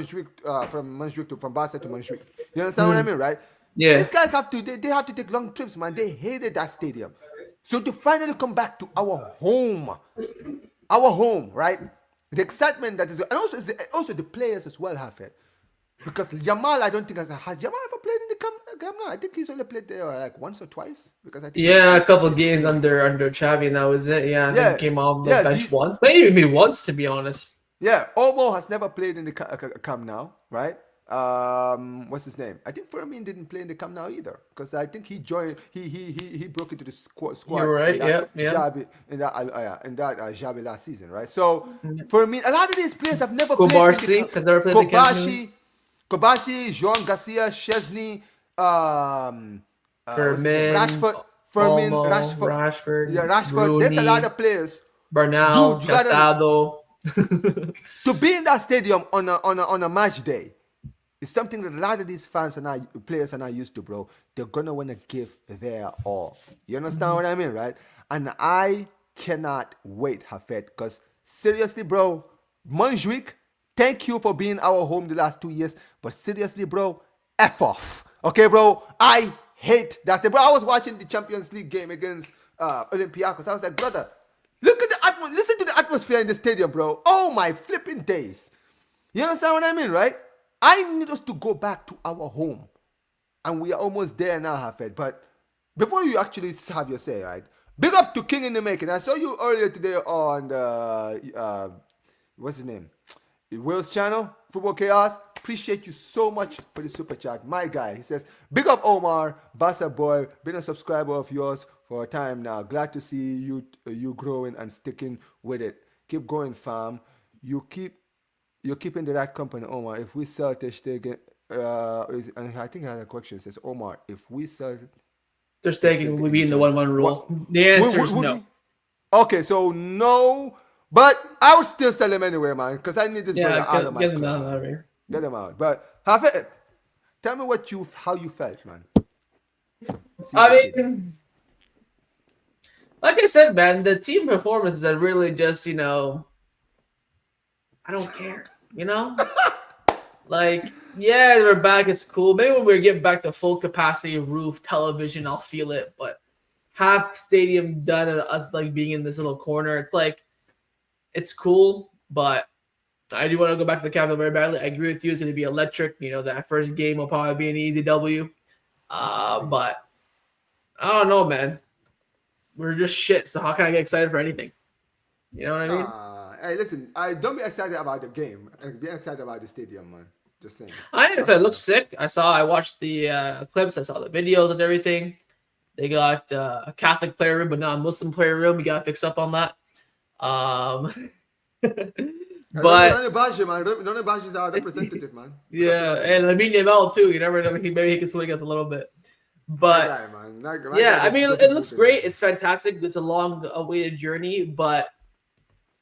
Barca to Montjuic. You understand what I Mhm. mean, right? Yeah. These guys they have to take long trips, man. They hated that stadium. So to finally come back to our home, right? The excitement that is, and also the players as well have it. Because Jamal, I don't think has Jamal ever played in the Camp Nou. I think he's only played there like once or twice because I think he Yeah, a played couple in games Premier. under Xavi, and that was it. Yeah, I think he Yeah, came on the yeah, bench once, maybe once to be honest. yeah. Omo has never played in the Camp Nou, right? What's his name? I think Fermin didn't play in the Camp Nou either because I think he joined. He broke into the squad You're in right. that Yeah, yeah. Xabi Xabi last season, right? So Fermin, a lot of these players have never played in the Kobarsi has never played the Camp Nou. Kobashi, Kobashi, Joan Garcia, Chesney, what's his name? Fermin, Rashford, Fermin, Olmo, Rashford. Yeah, Rashford, Rashford. There's a lot Rooney, of players. Bernal, Dude, you gotta Casado. to be in that stadium on a match day. It's something that a lot of these fans and players are not used to, bro. They're gonna wanna give their all. You understand what I mean, right? And I cannot wait, Hafet, because seriously, bro, Montjuic, thank you for being our home the last 2 years. But seriously, bro, F off. Okay, bro? I hate that. Bro, I was watching the Champions League game against Olympiacos. I was like, brother, look at the atmosphere. Listen to the atmosphere in the stadium, bro. Oh my flipping days. You understand what I mean, right? I need us to go back to our home. And we are almost there now, Hafed. But before you actually have your say, right? Big up to King in the Making. I saw you earlier today on the, what's his name? Will's channel, Football Chaos. Appreciate you so much for the super chat. My guy, he says, big up Omar, Barca Boy, been a subscriber of yours for a time now. Glad to see you growing and sticking with it. Keep going, fam. You're keeping the right company, Omar. If we sell Ter Stegen, and I think I had a question. It says, Omar, if we sell They're Ter staking Stegen would be in in the January, 1-1 what rule. The answer is would no. we? Okay, so no, but I would still sell him anyway, man, because I need this Yeah, brother out of my get them club, out man. of here. Get him out. But have it. Tell me how you felt, man. Seeing the I stadium. mean, like I said, man, the team performances are really just, I don't care, Like, yeah, we're back. It's cool. Maybe when we get back to full capacity roof television, I'll feel it. But half stadium done and us like being in this little corner, it's like it's cool. But I do want to go back to the capital very badly. I agree with you. It's going to be electric. That first game will probably be an easy W. Please. But I don't know, man. We're just shit. So how can I get excited for anything? You know what I mean? Nah. Hey, listen. I don't be excited about the game. Be excited about the stadium, man. Just saying. I am That's excited. It all. looks sick. I watched the clips. I saw the videos and everything. They got a Catholic player room, but not a Muslim player room. We got to fix up on that. Remember, But None of Bash is our representative, man. Big up to yeah, Nani and Bash. Lamine Yamal too. You never know. Maybe he can swing us a little bit. My But guy, man. My guy yeah, I go, mean, go it big looks boot in there. great. It's fantastic. It's a long-awaited journey, but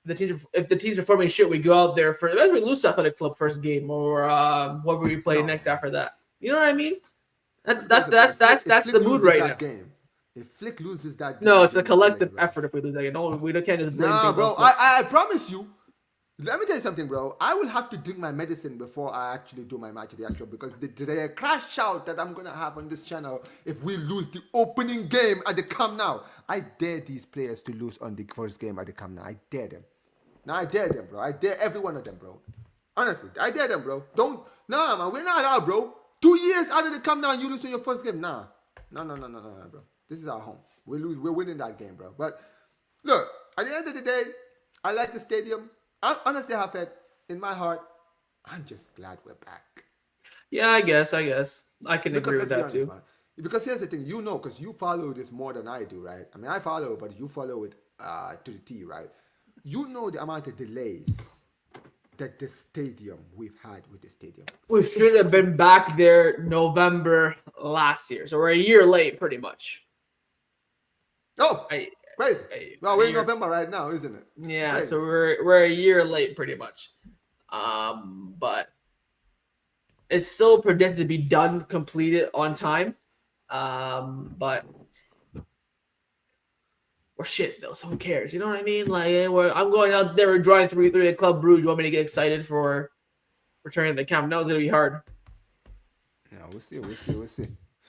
if the team's performing shit, we go out there for maybe we lose to Athletic Club first game or what we play No. next after that. You know what I mean? That's Let me tell you that's something. that's that's If that's the Flick mood loses right now. that game, if Flick loses that No, game it's a against LA, collective bro. effort if we lose that game. No, we can't just blame Nah, things on bro. Flick. I promise you. Let me tell you something, bro. I will have to drink my medicine before I actually do my match reaction because the crash out that I'm gonna have on this channel if we lose the opening game at the Camp Nou. I dare these players to lose on the first game at the Camp Nou. I dare them. Now I dare them, bro. I dare every one of them, bro. Honestly, I dare them, bro. Nah, man. We're not out, bro. 2 years out of the Camp Nou and you lose on your first game. Nah. No, bro. This is our home. We're winning that game, bro. But look, at the end of the day, I like the stadium. I honestly have it in my heart. I'm just glad we're back. Yeah, I guess I can Because agree with let's be that honest, too. man. Because here's the thing, because you follow this more than I do, right? I mean, I follow, but you follow it to the T, right? You know the amount of delays that the stadium we've had with the stadium. We should have been back there November last year, so we're a year late, pretty much. Oh, I, crazy. Well, a we're in year. November right now, isn't it? Yeah, Crazy. so we're a year late, pretty much. But it's still predicted to be done, completed on time. But we're shit though, so who cares? You know what I mean? Like, I'm going out there, we're drawing 3-3 at Club Brugge. You want me to get excited for returning to the Camp Nou? It's gonna be hard. Yeah, we'll see.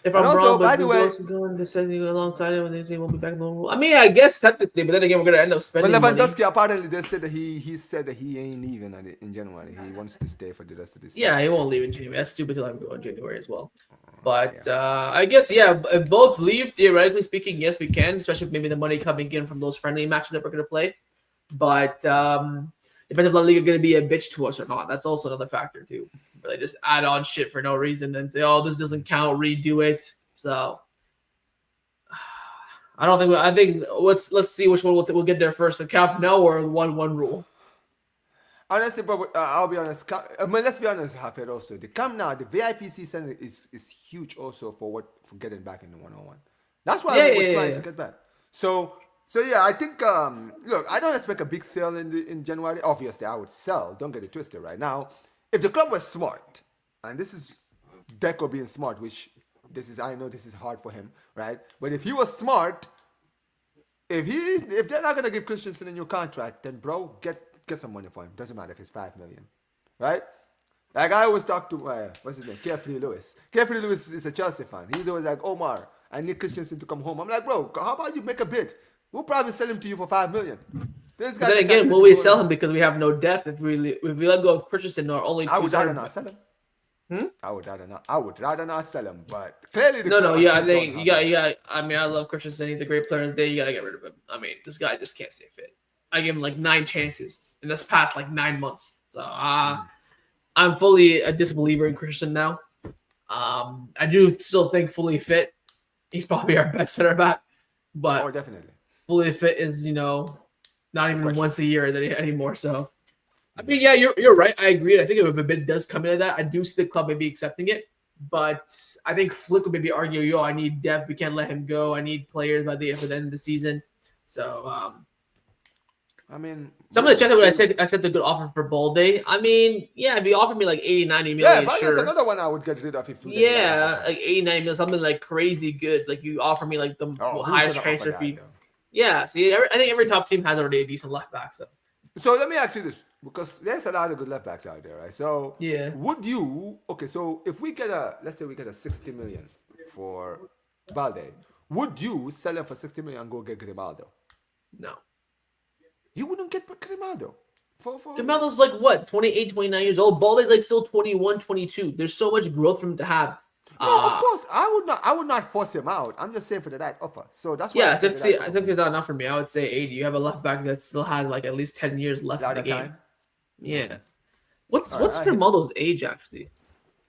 If And I'm also, wrong, by but the who way, else is going to send you alongside him and they say won't be back normal? I mean, I guess technically, but then again, we're gonna end up but spending money. Lewandowski apparently they said that he said that he ain't leaving in January. He wants to stay for the rest of the Yeah, season. he won't leave in January. That's stupid to let him go in January as well. Yeah. But I guess yeah, if both leave, theoretically speaking, yes, we can, especially with maybe the money coming in from those friendly matches that we're gonna play. But depends if La Liga gonna be a bitch to us or not. That's also another factor too. Where they just add on shit for no reason and say, "Oh, this doesn't count, redo it." So I don't think. I think let's see which one we'll get there first: the Camp Nou or 1-1 rule. Honestly, bro, I'll be honest. I mean, let's be honest, Hafid, also. The Camp now, the VIP season is huge also for getting back in the 1-on-1. That's why Yeah, we yeah, were yeah, trying yeah. to get back. So yeah, I think look, I don't expect a big sale in January. Obviously, I would sell. Don't get it twisted right now. If the club was smart, and this is Deco being smart, which I know this is hard for him, right? But if he was smart, if they're not gonna give Christensen a new contract, then bro, get some money for him. Doesn't matter if it's 5 million, right? Like I always talk to what's his name, Carefree Lewis. Carefree Lewis is a Chelsea fan. He's always like, Omar, I need Christensen to come home. I'm like, bro, how about you make a bid? We'll probably sell him to you for 5 million. This But guy's then a again, candidate will to we go on. sell him because we have no depth? If we let go of Christensen, our only I two would rather starters. not sell him. Hmm? I would rather not. I would rather not sell him. But clearly the No, no, club and yeah, I club don't think you have got, the. you got. I mean, I love Christensen. He's a great player. Today, you gotta get rid of him. I mean, this guy just can't stay fit. I gave him like 9 chances in this past like 9 months. So I'm fully a disbeliever in Christensen now. I do still think fully fit. He's probably our best center back, Oh, but definitely. fully fit is not A even question. once a year anymore. So I mean, yeah, you're right. I agree. I think if a bid does come in like that, I do see the club maybe accepting it. But I think Flick would maybe argue, "Yo, I need depth. We can't let him go. I need players for the end of the season." So I mean, some of the bro, chat that I see. said accept a good offer for Balde. I mean, yeah, if you offer me like 80, 90 Yeah, million, but that's sure. another one I would get rid of if we get the guy for Yeah, 5. like 80, 90 million, something like crazy good. Like you offer me like the Oh, who's highest gonna offer transfer that fee. though? Yeah, see, I think every top team has already a decent left back. So So let me ask you this, because there's a lot of good left backs out there, right? So yeah, would you okay, so if we get let's say we get a 60 million for Balde, would you sell him for 60 million and go get Grimaldo? no. You wouldn't get Grimaldo. For Jamal's like what, 28, 29 years old. Balde's like still 21, 22. There's so much growth for him to have. No, of Uh course. I would not force him out. I'm just saying for the right offer. So that's why I yeah, said the 60, right offer for 60 me. is not enough for me. I would say 80. You have a left back that still has like at least 10 years A left in lot the of game. time. Yeah. What's I hear. Grimaldo's age actually?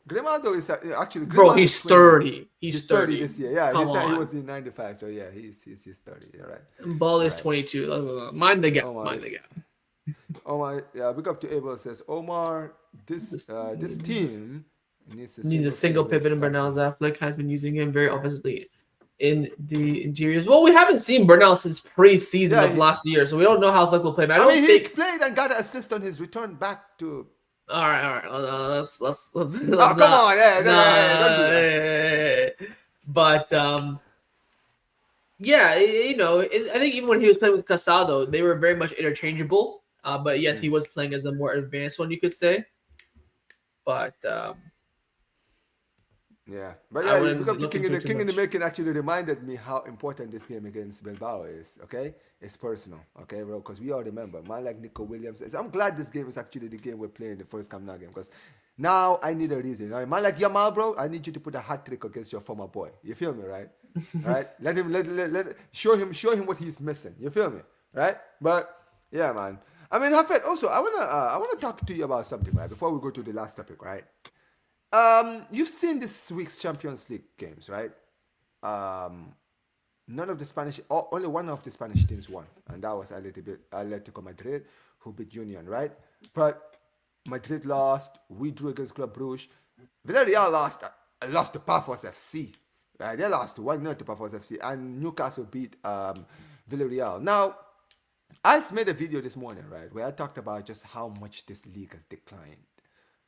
Grimaldo is actually Bro, Grimaldo is he's 20. 30. He's He's 30 30. this year. Yeah, Come he on. was in 95. So yeah, he's 30. You're right. And Ball You're is right. 22. Mind the gap. Oh my, Mind the gap. oh my. Yeah, big up to Abel says Omar. This This team needs a needs a single single pivot. pivot in That's Bernal. been. That Flick has been using him very offensively in the interiors. Well, we haven't seen Bernal since pre-season Yeah, of last year, so we don't know how Flick will play. But I I mean, don't he think. played and got an assist on his return back to. All right. Let's Oh, come not. on, yeah, don't do that. Nah. But yeah, I think even when he was playing with Casado, they were very much interchangeable. But yes, he was playing as a more advanced one, you could say. But Yeah, but I yeah, you become wouldn't the look king in into the it too king in the much. making actually reminded me how important this game against Bilbao is. Okay, it's personal. Okay, bro, because we all remember man like Nico Williams. I'm glad this game is actually the game we're playing, the first Camp Nou game, because now I need a reason. Right? Man like Yamal, bro, I need you to put a hat trick against your former boy. You feel me, right? Right? Let him show him what he's missing. You feel me, right? But yeah, man. I mean, Hafed, also I wanna talk to you about something, right? Before we go to the last topic, right? You've seen this week's Champions League games, right? Um, none of the Spanish, only one of the Spanish teams won, and that was Atletico Madrid, who beat Union, right? But Madrid lost. We drew against Club Brugge. Villarreal lost to Pafos FC, right? They lost 1-0 to Pafos FC, and Newcastle beat Villarreal. Now, I made a video this morning, right, where I talked about just how much this league has declined,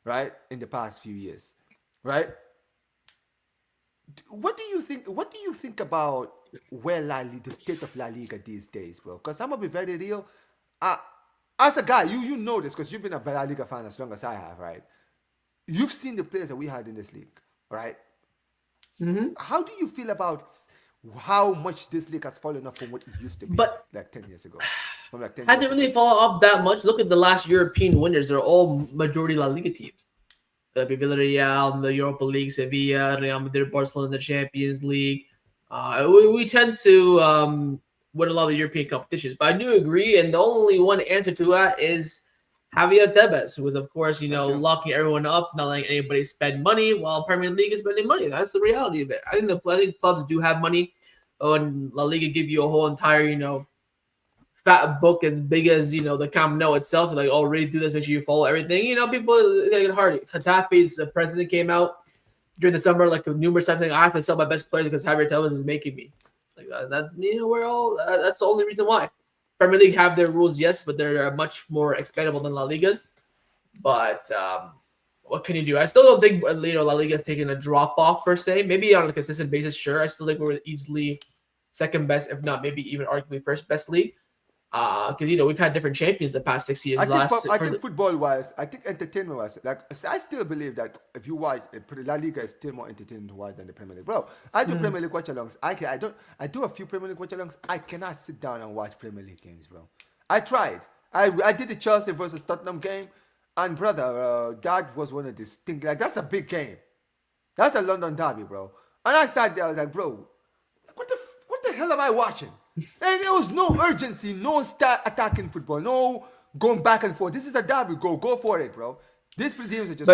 right, in the past few years, right? What do you think? What do you think about where the state of La Liga these days, bro? Because I'm gonna be very real. Uh, as a guy, you know this because you've been a La Liga fan as long as I have, right? You've seen the players that we had in this league, right? Hmm. How do you feel about how much this league has fallen off from what it used to be But like 10 years ago? From like 10 years hasn't ago. really fallen off that much. Look at the last European winners; they're all majority La Liga teams. Villarreal, the Europa League, Sevilla, Real Madrid, Barcelona, the Champions League. We tend to win a lot of the European competitions. But I do agree, and the only one answer to that is Javier Tebas, who was, of course, Thank you. locking everyone up, not letting anybody spend money while Premier League is spending money. That's the reality of it. I think clubs do have money. Oh, and La Liga give you a whole entire, fat book as big as the Camp Nou itself. Like, oh, really do this, make sure you follow everything. People they get hard. Qatafe's president came out during the summer, like numerous times, saying I have to sell my best players because Javier Tebas is making me. Like that, we're all. That's the only reason why. Premier League have their rules, yes, but they're much more expandable than La Liga's. But what can you do? I still don't think La Liga is taking a drop off per se. Maybe on a consistent basis, sure. I still think we're easily second best, if not maybe even arguably first best league. Because we've had different champions the past 6 years. I For think the football wise, I think entertainment wise, like I still believe that if you watch La Liga is still more entertaining to watch than the Premier League. Bro, I do mm, Premier League watch alongs. I do a few Premier League watch alongs. I cannot sit down and watch Premier League games, bro. I tried. I did the Chelsea versus Tottenham game, and brother, that was one of these things. Like that's a big game. That's a London derby, bro. And I sat there, I was like, bro, what the hell am I watching? And there was no urgency, no start attacking football, no going back and forth. This is a derby. Go for it, bro. These teams are just.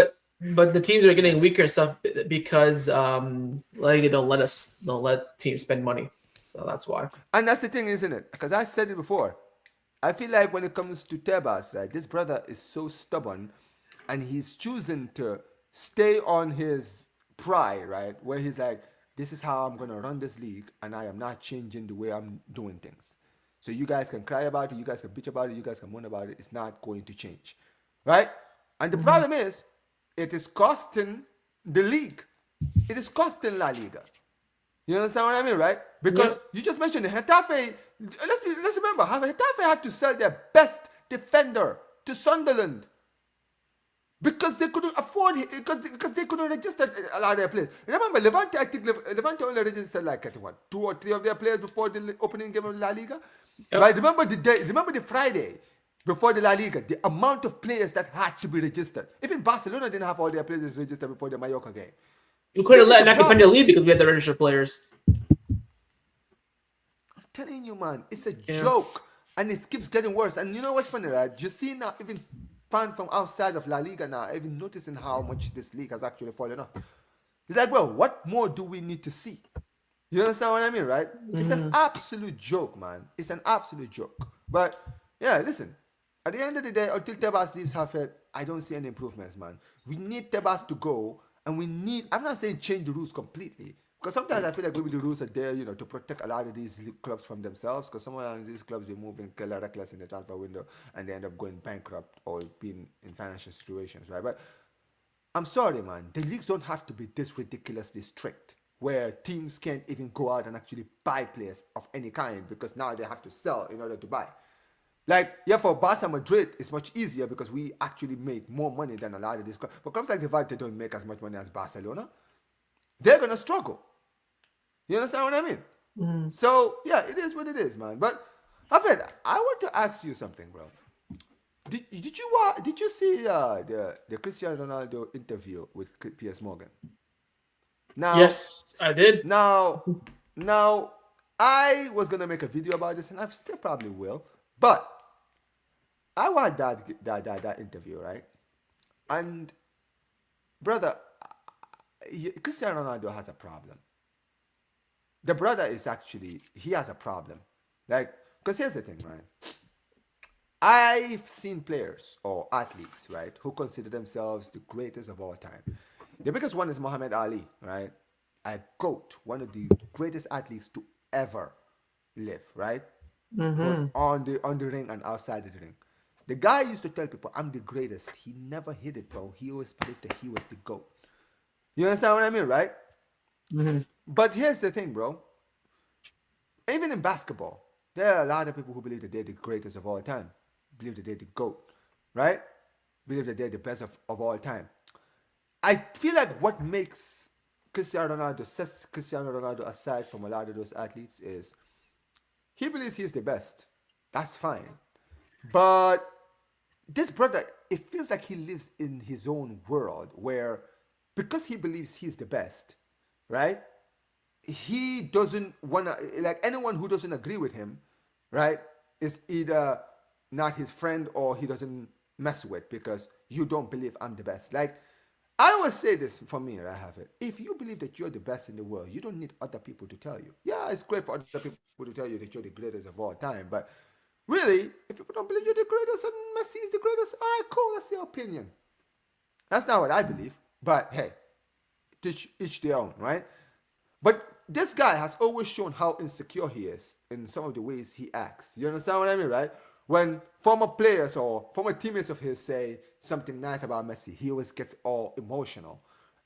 but the teams are getting weaker and stuff because like they don't let teams spend money. So that's why. And that's the thing, isn't it? Because I said it before. I feel like when it comes to Tebas, right, this brother is so stubborn and he's choosing to stay on his pride, right? Where he's like, this is how I'm going to run this league and I am not changing the way I'm doing things. So you guys can cry about it, you guys can bitch about it, you guys can moan about it. It's not going to change, right? And the Mhm. problem is, it is costing the league. It is costing La Liga. You understand what I mean, right? Because Yep. you just mentioned it. Getafe. Let's remember, Getafe had to sell their best defender to Sunderland because they couldn't afford it because they couldn't register a lot of their players. Remember, Levante. I think Levante only registered like I think what 2 or 3 of their players before the opening game of La Liga. Right? Yep. Remember the day. Remember the Friday before the La Liga. The amount of players that had to be registered. Even Barcelona didn't have all their players registered before the Mallorca game. We couldn't This is let the Nakapenda problem. leave because we had the registered players. Telling you, man, it's a Yeah. joke, and it keeps getting worse. And you know what's funny, right? You see now, even fans from outside of La Liga now, even noticing how much this league has actually fallen off. It's like, bro, what more do we need to see? You understand what I mean, right? It's an Hmm. absolute joke, man. It's an absolute joke. But yeah, listen. At the end of the day, until Tebas leaves Hafed, I don't see any improvements, man. We need Tebas to go, and we need. I'm not saying change the rules completely, because sometimes I feel like maybe the rules are there, to protect a lot of these clubs from themselves. Because some of these clubs they move in reckless in the transfer window, and they end up going bankrupt or being in financial situations, right? But I'm sorry, man. The leagues don't have to be this ridiculously strict where teams can't even go out and actually buy players of any kind because now they have to sell in order to buy. Like, yeah, for Barca Madrid, it's much easier because we actually make more money than a lot of these clubs. But clubs like Levante don't make as much money as Barcelona. They're going to struggle. You understand what I mean? Hmm. So, yeah, it is what it is, man. But, Hafed, I want to ask you something, bro. Did you see the Cristiano Ronaldo interview with Piers Morgan? Now, Yes, I did. now, now, I was gonna make a video about this, and I still probably will. But I watched that interview, right? And brother, Cristiano Ronaldo has a problem. The brother is actually he has a problem. Like, because here's the thing, right? I've seen players or athletes, right, who consider themselves the greatest of all time. The biggest one is Muhammad Ali, right? A GOAT, one of the greatest athletes to ever live, right? But Hmm. on the ring and outside the ring. The guy used to tell people, I'm the greatest. He never hit it, bro. He always believed that he was the GOAT. You understand what I mean, right? Hmm. But here's the thing, bro. Even in basketball, there are a lot of people who believe that they're the greatest of all time, believe that they're the GOAT, right? Believe that they're the best of all time. I feel like what makes Cristiano Ronaldo sets Cristiano Ronaldo aside from a lot of those athletes is he believes he's the best. That's fine. But this brother, it feels like he lives in his own world where because he believes he's the best, right? He doesn't wanna like anyone who doesn't agree with him, right? Is either not his friend or he doesn't mess with because you don't believe I'm the best. Like I always say this for me, I have it. If you believe that you're the best in the world, you don't need other people to tell you. Yeah, it's great for other people to tell you that you're the greatest of all time, but really, if people don't believe you're the greatest and Messi is the greatest, all right, cool, that's your opinion. That's not what I believe. But hey, each their own, right? But this guy has always shown how insecure he is in some of the ways he acts. You understand what I mean, right? When former players or former teammates of his say something nice about Messi, he always gets all emotional.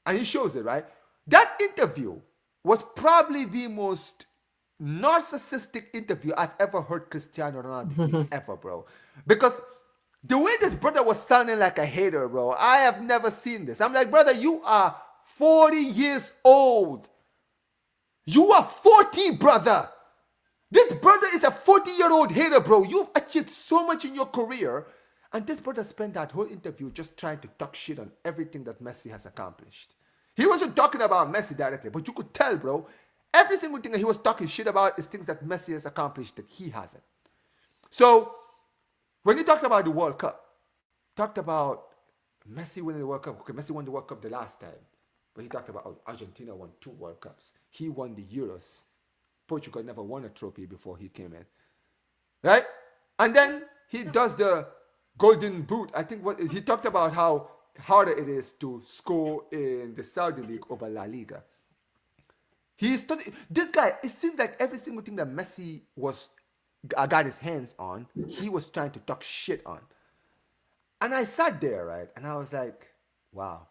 And he shows it, right? That interview was probably the most narcissistic interview I've ever heard Cristiano Ronaldo give ever, bro. Because the way this brother was sounding like a hater, bro, I have never seen this. I'm like, brother, you are 40 years old. You are 40, brother. This brother is a 40-year-old hater, bro. You've achieved so much in your career. And this brother spent that whole interview just trying to talk shit on everything that Messi has accomplished. He wasn't talking about Messi directly, but you could tell, bro, every single thing that he was talking shit about is things that Messi has accomplished that he hasn't. So, when he talked about the World Cup, talked about Messi winning the World Cup. Okay, Messi won the World Cup the last time. But he talked about Argentina won 2 World Cups. He won the Euros. Portugal never won a trophy before he came in. Right? And then he does the golden boot. I think he talked about how harder it is to score in the Saudi League over La Liga. This guy, it seems like every single thing that Messi got his hands on, he was trying to talk shit on. And I sat there, right? And I was like, wow,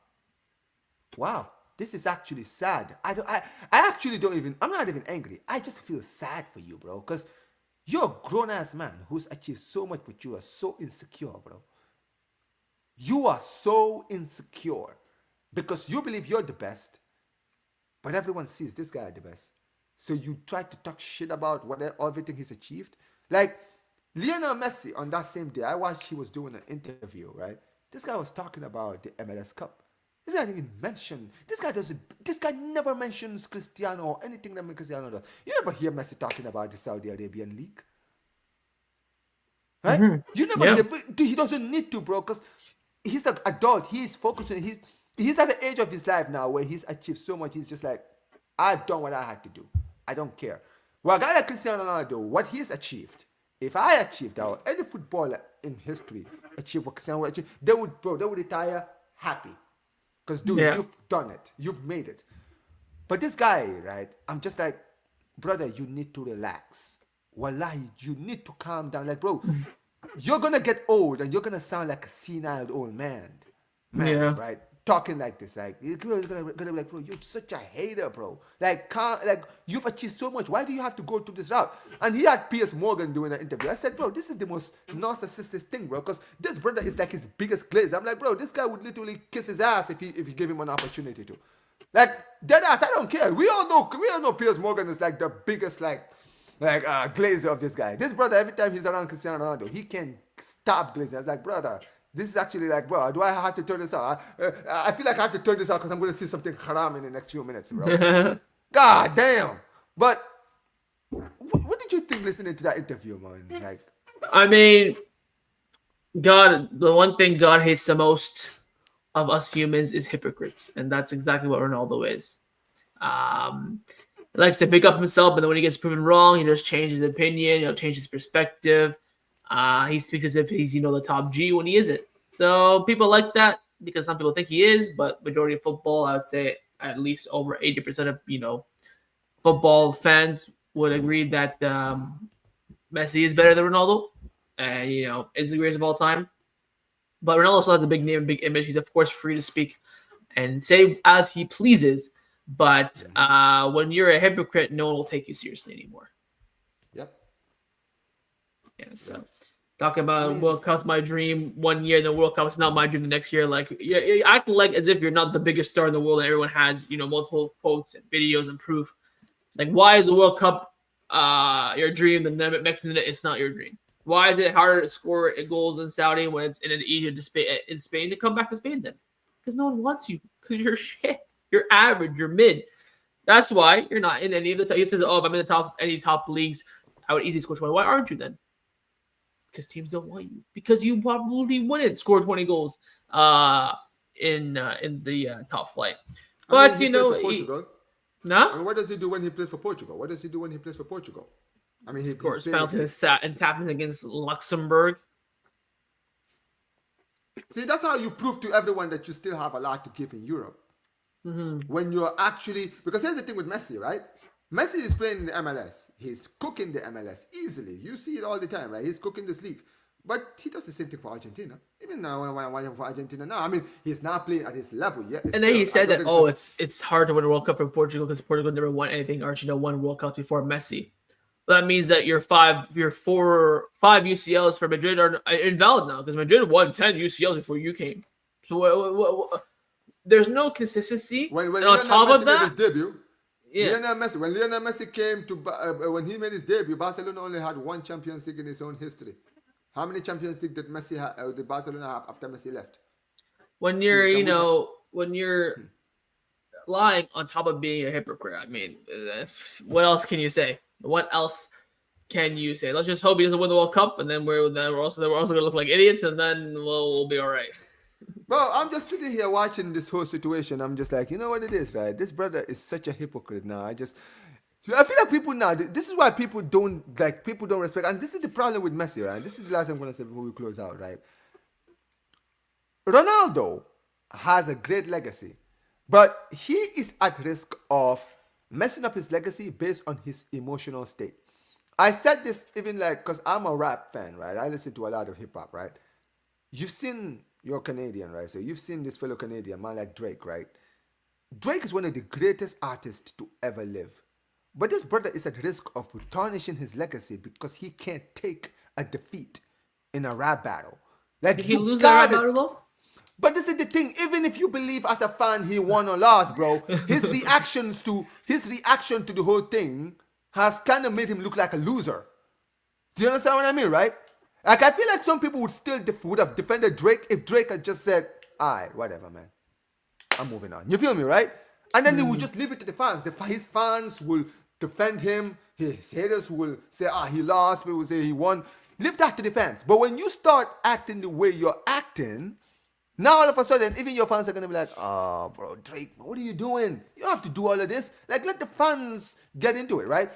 this is actually sad. I actually don't even, I'm not even angry. I just feel sad for you, bro. Because you're a grown-ass man who's achieved so much, but you are so insecure, bro. You are so insecure because you believe you're the best, but everyone sees this guy the best. So you try to talk shit about everything he's achieved. Like Lionel Messi on that same day, I watched he was doing an interview, right? This guy was talking about the MLS Cup. This guy didn't even mention. This guy never mentions Cristiano or anything that Cristiano does. You never hear Messi talking about the Saudi Arabian League. Right? Mm-hmm. You never hear, he doesn't need to, bro, because he's an adult. He's focusing. He's at the age of his life now where he's achieved so much. He's just like, I've done what I had to do. I don't care. Well, a guy like Cristiano Ronaldo, what he's achieved, if I achieved that, or any footballer in history achieved what Cristiano achieved, they would retire happy. Because, dude, you've done it. You've made it. But this guy, right, I'm just like, brother, you need to relax. Wallahi, you need to calm down. Like, bro, you're going to get old and you're going to sound like a senile old man, right? Talking like this. Like, you're going to be like, bro, you're such a hater, bro. Like, you've achieved so much. Why do you have to go through this route? And he had Piers Morgan doing an interview. I said, bro, this is the most narcissistic thing, bro, because this brother is like his biggest glaze. I'm like, bro, this guy would literally kiss his ass if you gave him an opportunity to. Like, dead ass, I don't care. We all know Piers Morgan is like the biggest, glazer of this guy. This brother, every time he's around Cristiano Ronaldo, he can stop glazing. I was like, brother, this is actually like, bro, do I have to turn this out? I feel like I have to turn this out because I'm going to see something haram in the next few minutes, bro. God damn. But what did you think listening to that interview, man? Like, I mean, the one thing God hates the most of us humans is hypocrites, and that's exactly what Ronaldo is. He likes to pick up himself, but then when he gets proven wrong, he just changes his opinion, change his perspective. He speaks as if he's, the top G when he isn't. So people like that because some people think he is, but majority of football, I would say at least over 80% of, football fans would agree that Messi is better than Ronaldo and, is the greatest of all time. But Ronaldo also has a big name, big image. He's, of course, free to speak and say as he pleases. But when you're a hypocrite, no one will take you seriously anymore. Yep. Yeah, so Talking I about mean, World Cup's my dream one year, and the World Cup's not my dream the next year. Like you act like as if you're not the biggest star in the world, and everyone has multiple quotes and videos and proof. Like, why is the World Cup your dream? The next minute, it's not your dream. Why is it harder to score goals in Saudi when it's easier to in Spain to come back to Spain then? Because no one wants you. Because you're shit. You're average. You're mid. That's why you're not in any of the. He says, "Oh, if I'm in the any top leagues, I would easily score 20." Why aren't you then? Because teams don't want you. Because you probably wouldn't score 20 goals in the top flight. I mean, But he plays for Portugal. I nah, mean, what does he do when he plays for Portugal? What does he do when he plays for Portugal? I mean, he's scores playing penalties against. and tapping against Luxembourg. See, that's how you prove to everyone that you still have a lot to give in Europe. When you're actually, because here's the thing with Messi, right? Messi is playing in the MLS. He's cooking the MLS easily. You see it all the time, right? He's cooking this league. But he does the same thing for Argentina. Even now, when I watch him for Argentina now, I mean, he's not playing at his level yet. And then he said that, it's hard to win a World Cup for Portugal because Portugal never won anything. Argentina won World Cup before Messi. That means that your five UCLs for Madrid are invalid now because Madrid won 10 UCLs before you came. So there's no consistency. When and Lionel on top Messi of that, made his debut, yeah, when Lionel Messi came to, when he made his debut, Barcelona only had one Champions League in its own history. How many Champions League did did Barcelona have after Messi left? when you're when you're lying on top of being a hypocrite, I mean, what else can you say? What else can you say? Let's just hope he doesn't win the World Cup, and then we're also gonna look like idiots, and then we'll be all right. Well, I'm just sitting here watching this whole situation. I'm just like, you know what it is, right? This brother is such a hypocrite now. I feel like people now. This is why people don't respect, and this is the problem with Messi, right? This is the last thing I'm gonna say before we close out, right? Ronaldo has a great legacy, but he is at risk of messing up his legacy based on his emotional state. I said this even because I'm a rap fan, right? I listen to a lot of hip hop, right? You're Canadian, right? So you've seen this fellow Canadian man like Drake, right? Drake is one of the greatest artists to ever live. But this brother is at risk of tarnishing his legacy because he can't take a defeat in a rap battle. Like, did he lose that rap battle though? But this is the thing. Even if you believe as a fan he won or lost, bro, his reaction to the whole thing has kind of made him look like a loser. Do you understand what I mean, right? Like, I feel like some people would have defended Drake if Drake had just said, "All right, whatever, man. I'm moving on." You feel me, right? And then they would just leave it to the fans. His fans will defend him. His haters will say, he lost. People will say he won. Leave that to the fans. But when you start acting the way you're acting, now all of a sudden, even your fans are going to be like, "Oh, bro, Drake, what are you doing? You don't have to do all of this." Like, let the fans get into it, right?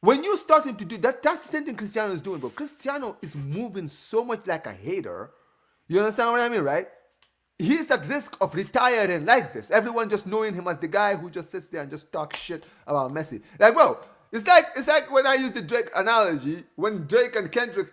When you're starting to do that, that's the same thing Cristiano is doing, bro. Cristiano is moving so much like a hater. You understand what I mean, right? He's at risk of retiring like this. Everyone just knowing him as the guy who just sits there and just talks shit about Messi. Like, bro, it's like when I use the Drake analogy, when Drake and Kendrick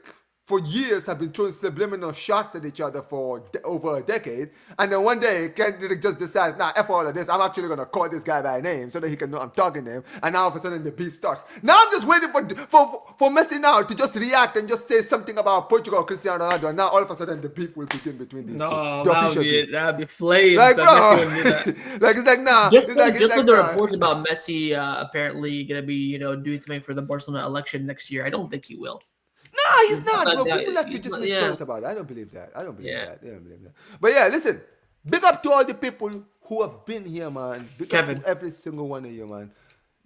for years have been throwing subliminal shots at each other for over a decade, and then one day Kendrick just decides, nah, F all of this, I'm actually going to call this guy by name so that he can know I'm talking to him, and now all of a sudden the beef starts. Now I'm just waiting for Messi now to just react and just say something about Portugal or Cristiano Ronaldo, and now all of a sudden the beef will begin between these two. The that'd be flames. like, bro, that. like, it's like, nah. Just it's with the reports about Messi apparently going to be, doing something for the Barcelona election next year, I don't think he will. No, he's not, bro. that- People like to he's just not- make yeah. stories about it. I don't believe that. I don't believe Yeah. that. I don't believe that. But yeah, listen. Big up to all the people who have been here, man. Big Kevin. up to every single one of you, man.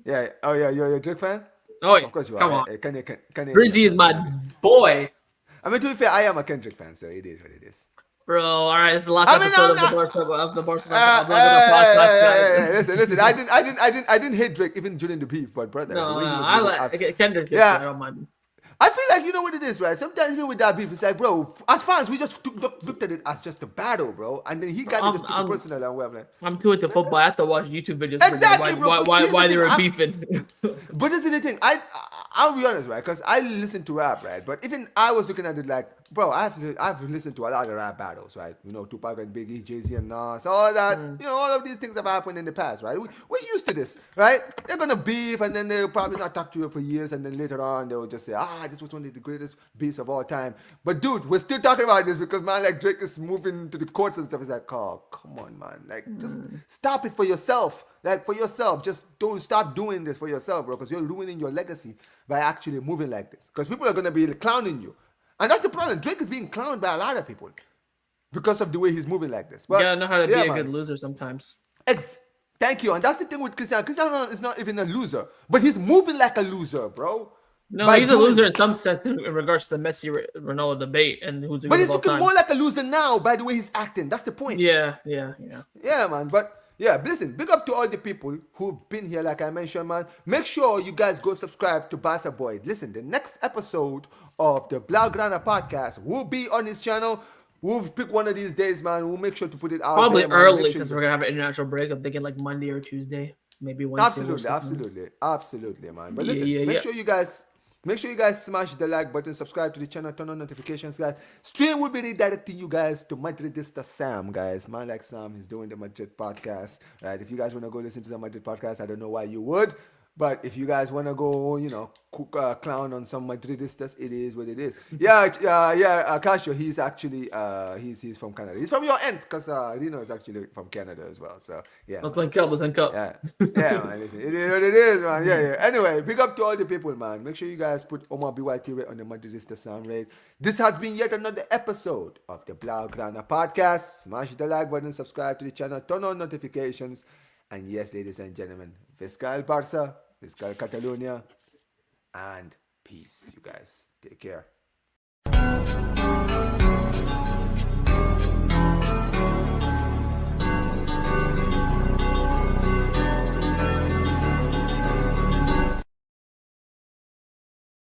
Yeah. Oh, yeah. You're a Drake fan? Oh, yeah. Of course you Come are. on. Brizzy is my boy. I mean, to be fair, I am a Kendrick fan, so it is what it is. Bro, all right, it's the last episode of the Barcelona podcast. Listen. I didn't hate Drake even during the beef, but brother, the way he was I moving like Kendrick. Yeah. I don't mind. I feel like you know what it is, right? Sometimes even with that beef, it's like, bro, as fans, we just looked at it as just a battle, bro, and then he kind of just took it personal, and I'm like, I'm too into football. I have to watch YouTube videos. Exactly, bro. Why they were beefing? But this is the thing. I'll be honest, right? Because I listen to rap, right? But even I was looking at it like bro, I've listened to a lot of rap battles, right? You know, Tupac and Biggie, Jay-Z and Nas, all that. Mm. You know, all of these things have happened in the past, right? We're used to this, right? They're gonna beef and then they'll probably not talk to you for years, and then later on they'll just say, this was one of the greatest beefs of all time. But dude, we're still talking about this because man, like Drake is moving to the courts and stuff. It's like, oh, come on, man. Like, just stop it for yourself. Like, for yourself. Just don't stop doing this for yourself, bro, because you're ruining your legacy by actually moving like this. Because people are gonna be clowning you. And that's the problem. Drake is being clowned by a lot of people because of the way he's moving like this. You But gotta know how to be yeah, a man. good loser sometimes. Thank you. And that's the thing with Cristiano. Cristiano Ronaldo is not even a loser, but he's moving like a loser, bro. No, By he's a doing loser in this. some sense in regards to the Messi Ronaldo debate and who's the But greatest he's of all looking time. more like a loser now by the way he's acting. That's the point. Yeah. Yeah, man. But yeah, listen, big up to all the people who've been here, like I mentioned, man. Make sure you guys go subscribe to Barca Boy. Listen, the next episode of the BLAUGRANA podcast will be on his channel. We'll pick one of these days, man. We'll make sure to put it out Probably there, man. early Make sure since we're gonna have an international break. I'm thinking like Monday or Tuesday, maybe Wednesday. Absolutely, man. But Yeah, listen, yeah, make yeah. sure you guys smash the like button, subscribe to the channel, turn on notifications, guys. Stream will be redirecting you guys to Madridista Sam, guys. Man like Sam is doing the Madrid podcast, right? If you guys want to go listen to the Madrid podcast, I don't know why you would. But if you guys want to go, clown on some Madridistas, it is what it is. Casio, he's actually, he's from Canada. He's from your end, because Reno is actually from Canada as well. So, yeah. Let's link up. Yeah, man, listen, it is what it is, man. Yeah. Anyway, big up to all the people, man. Make sure you guys put Omar BYT rate on the Madridista sound rate. This has been yet another episode of the BLAUGRANA podcast. Smash the like button, subscribe to the channel, turn on notifications. And yes, ladies and gentlemen, Fiscal Barça, Fiscal Catalonia, and peace, you guys. Take care.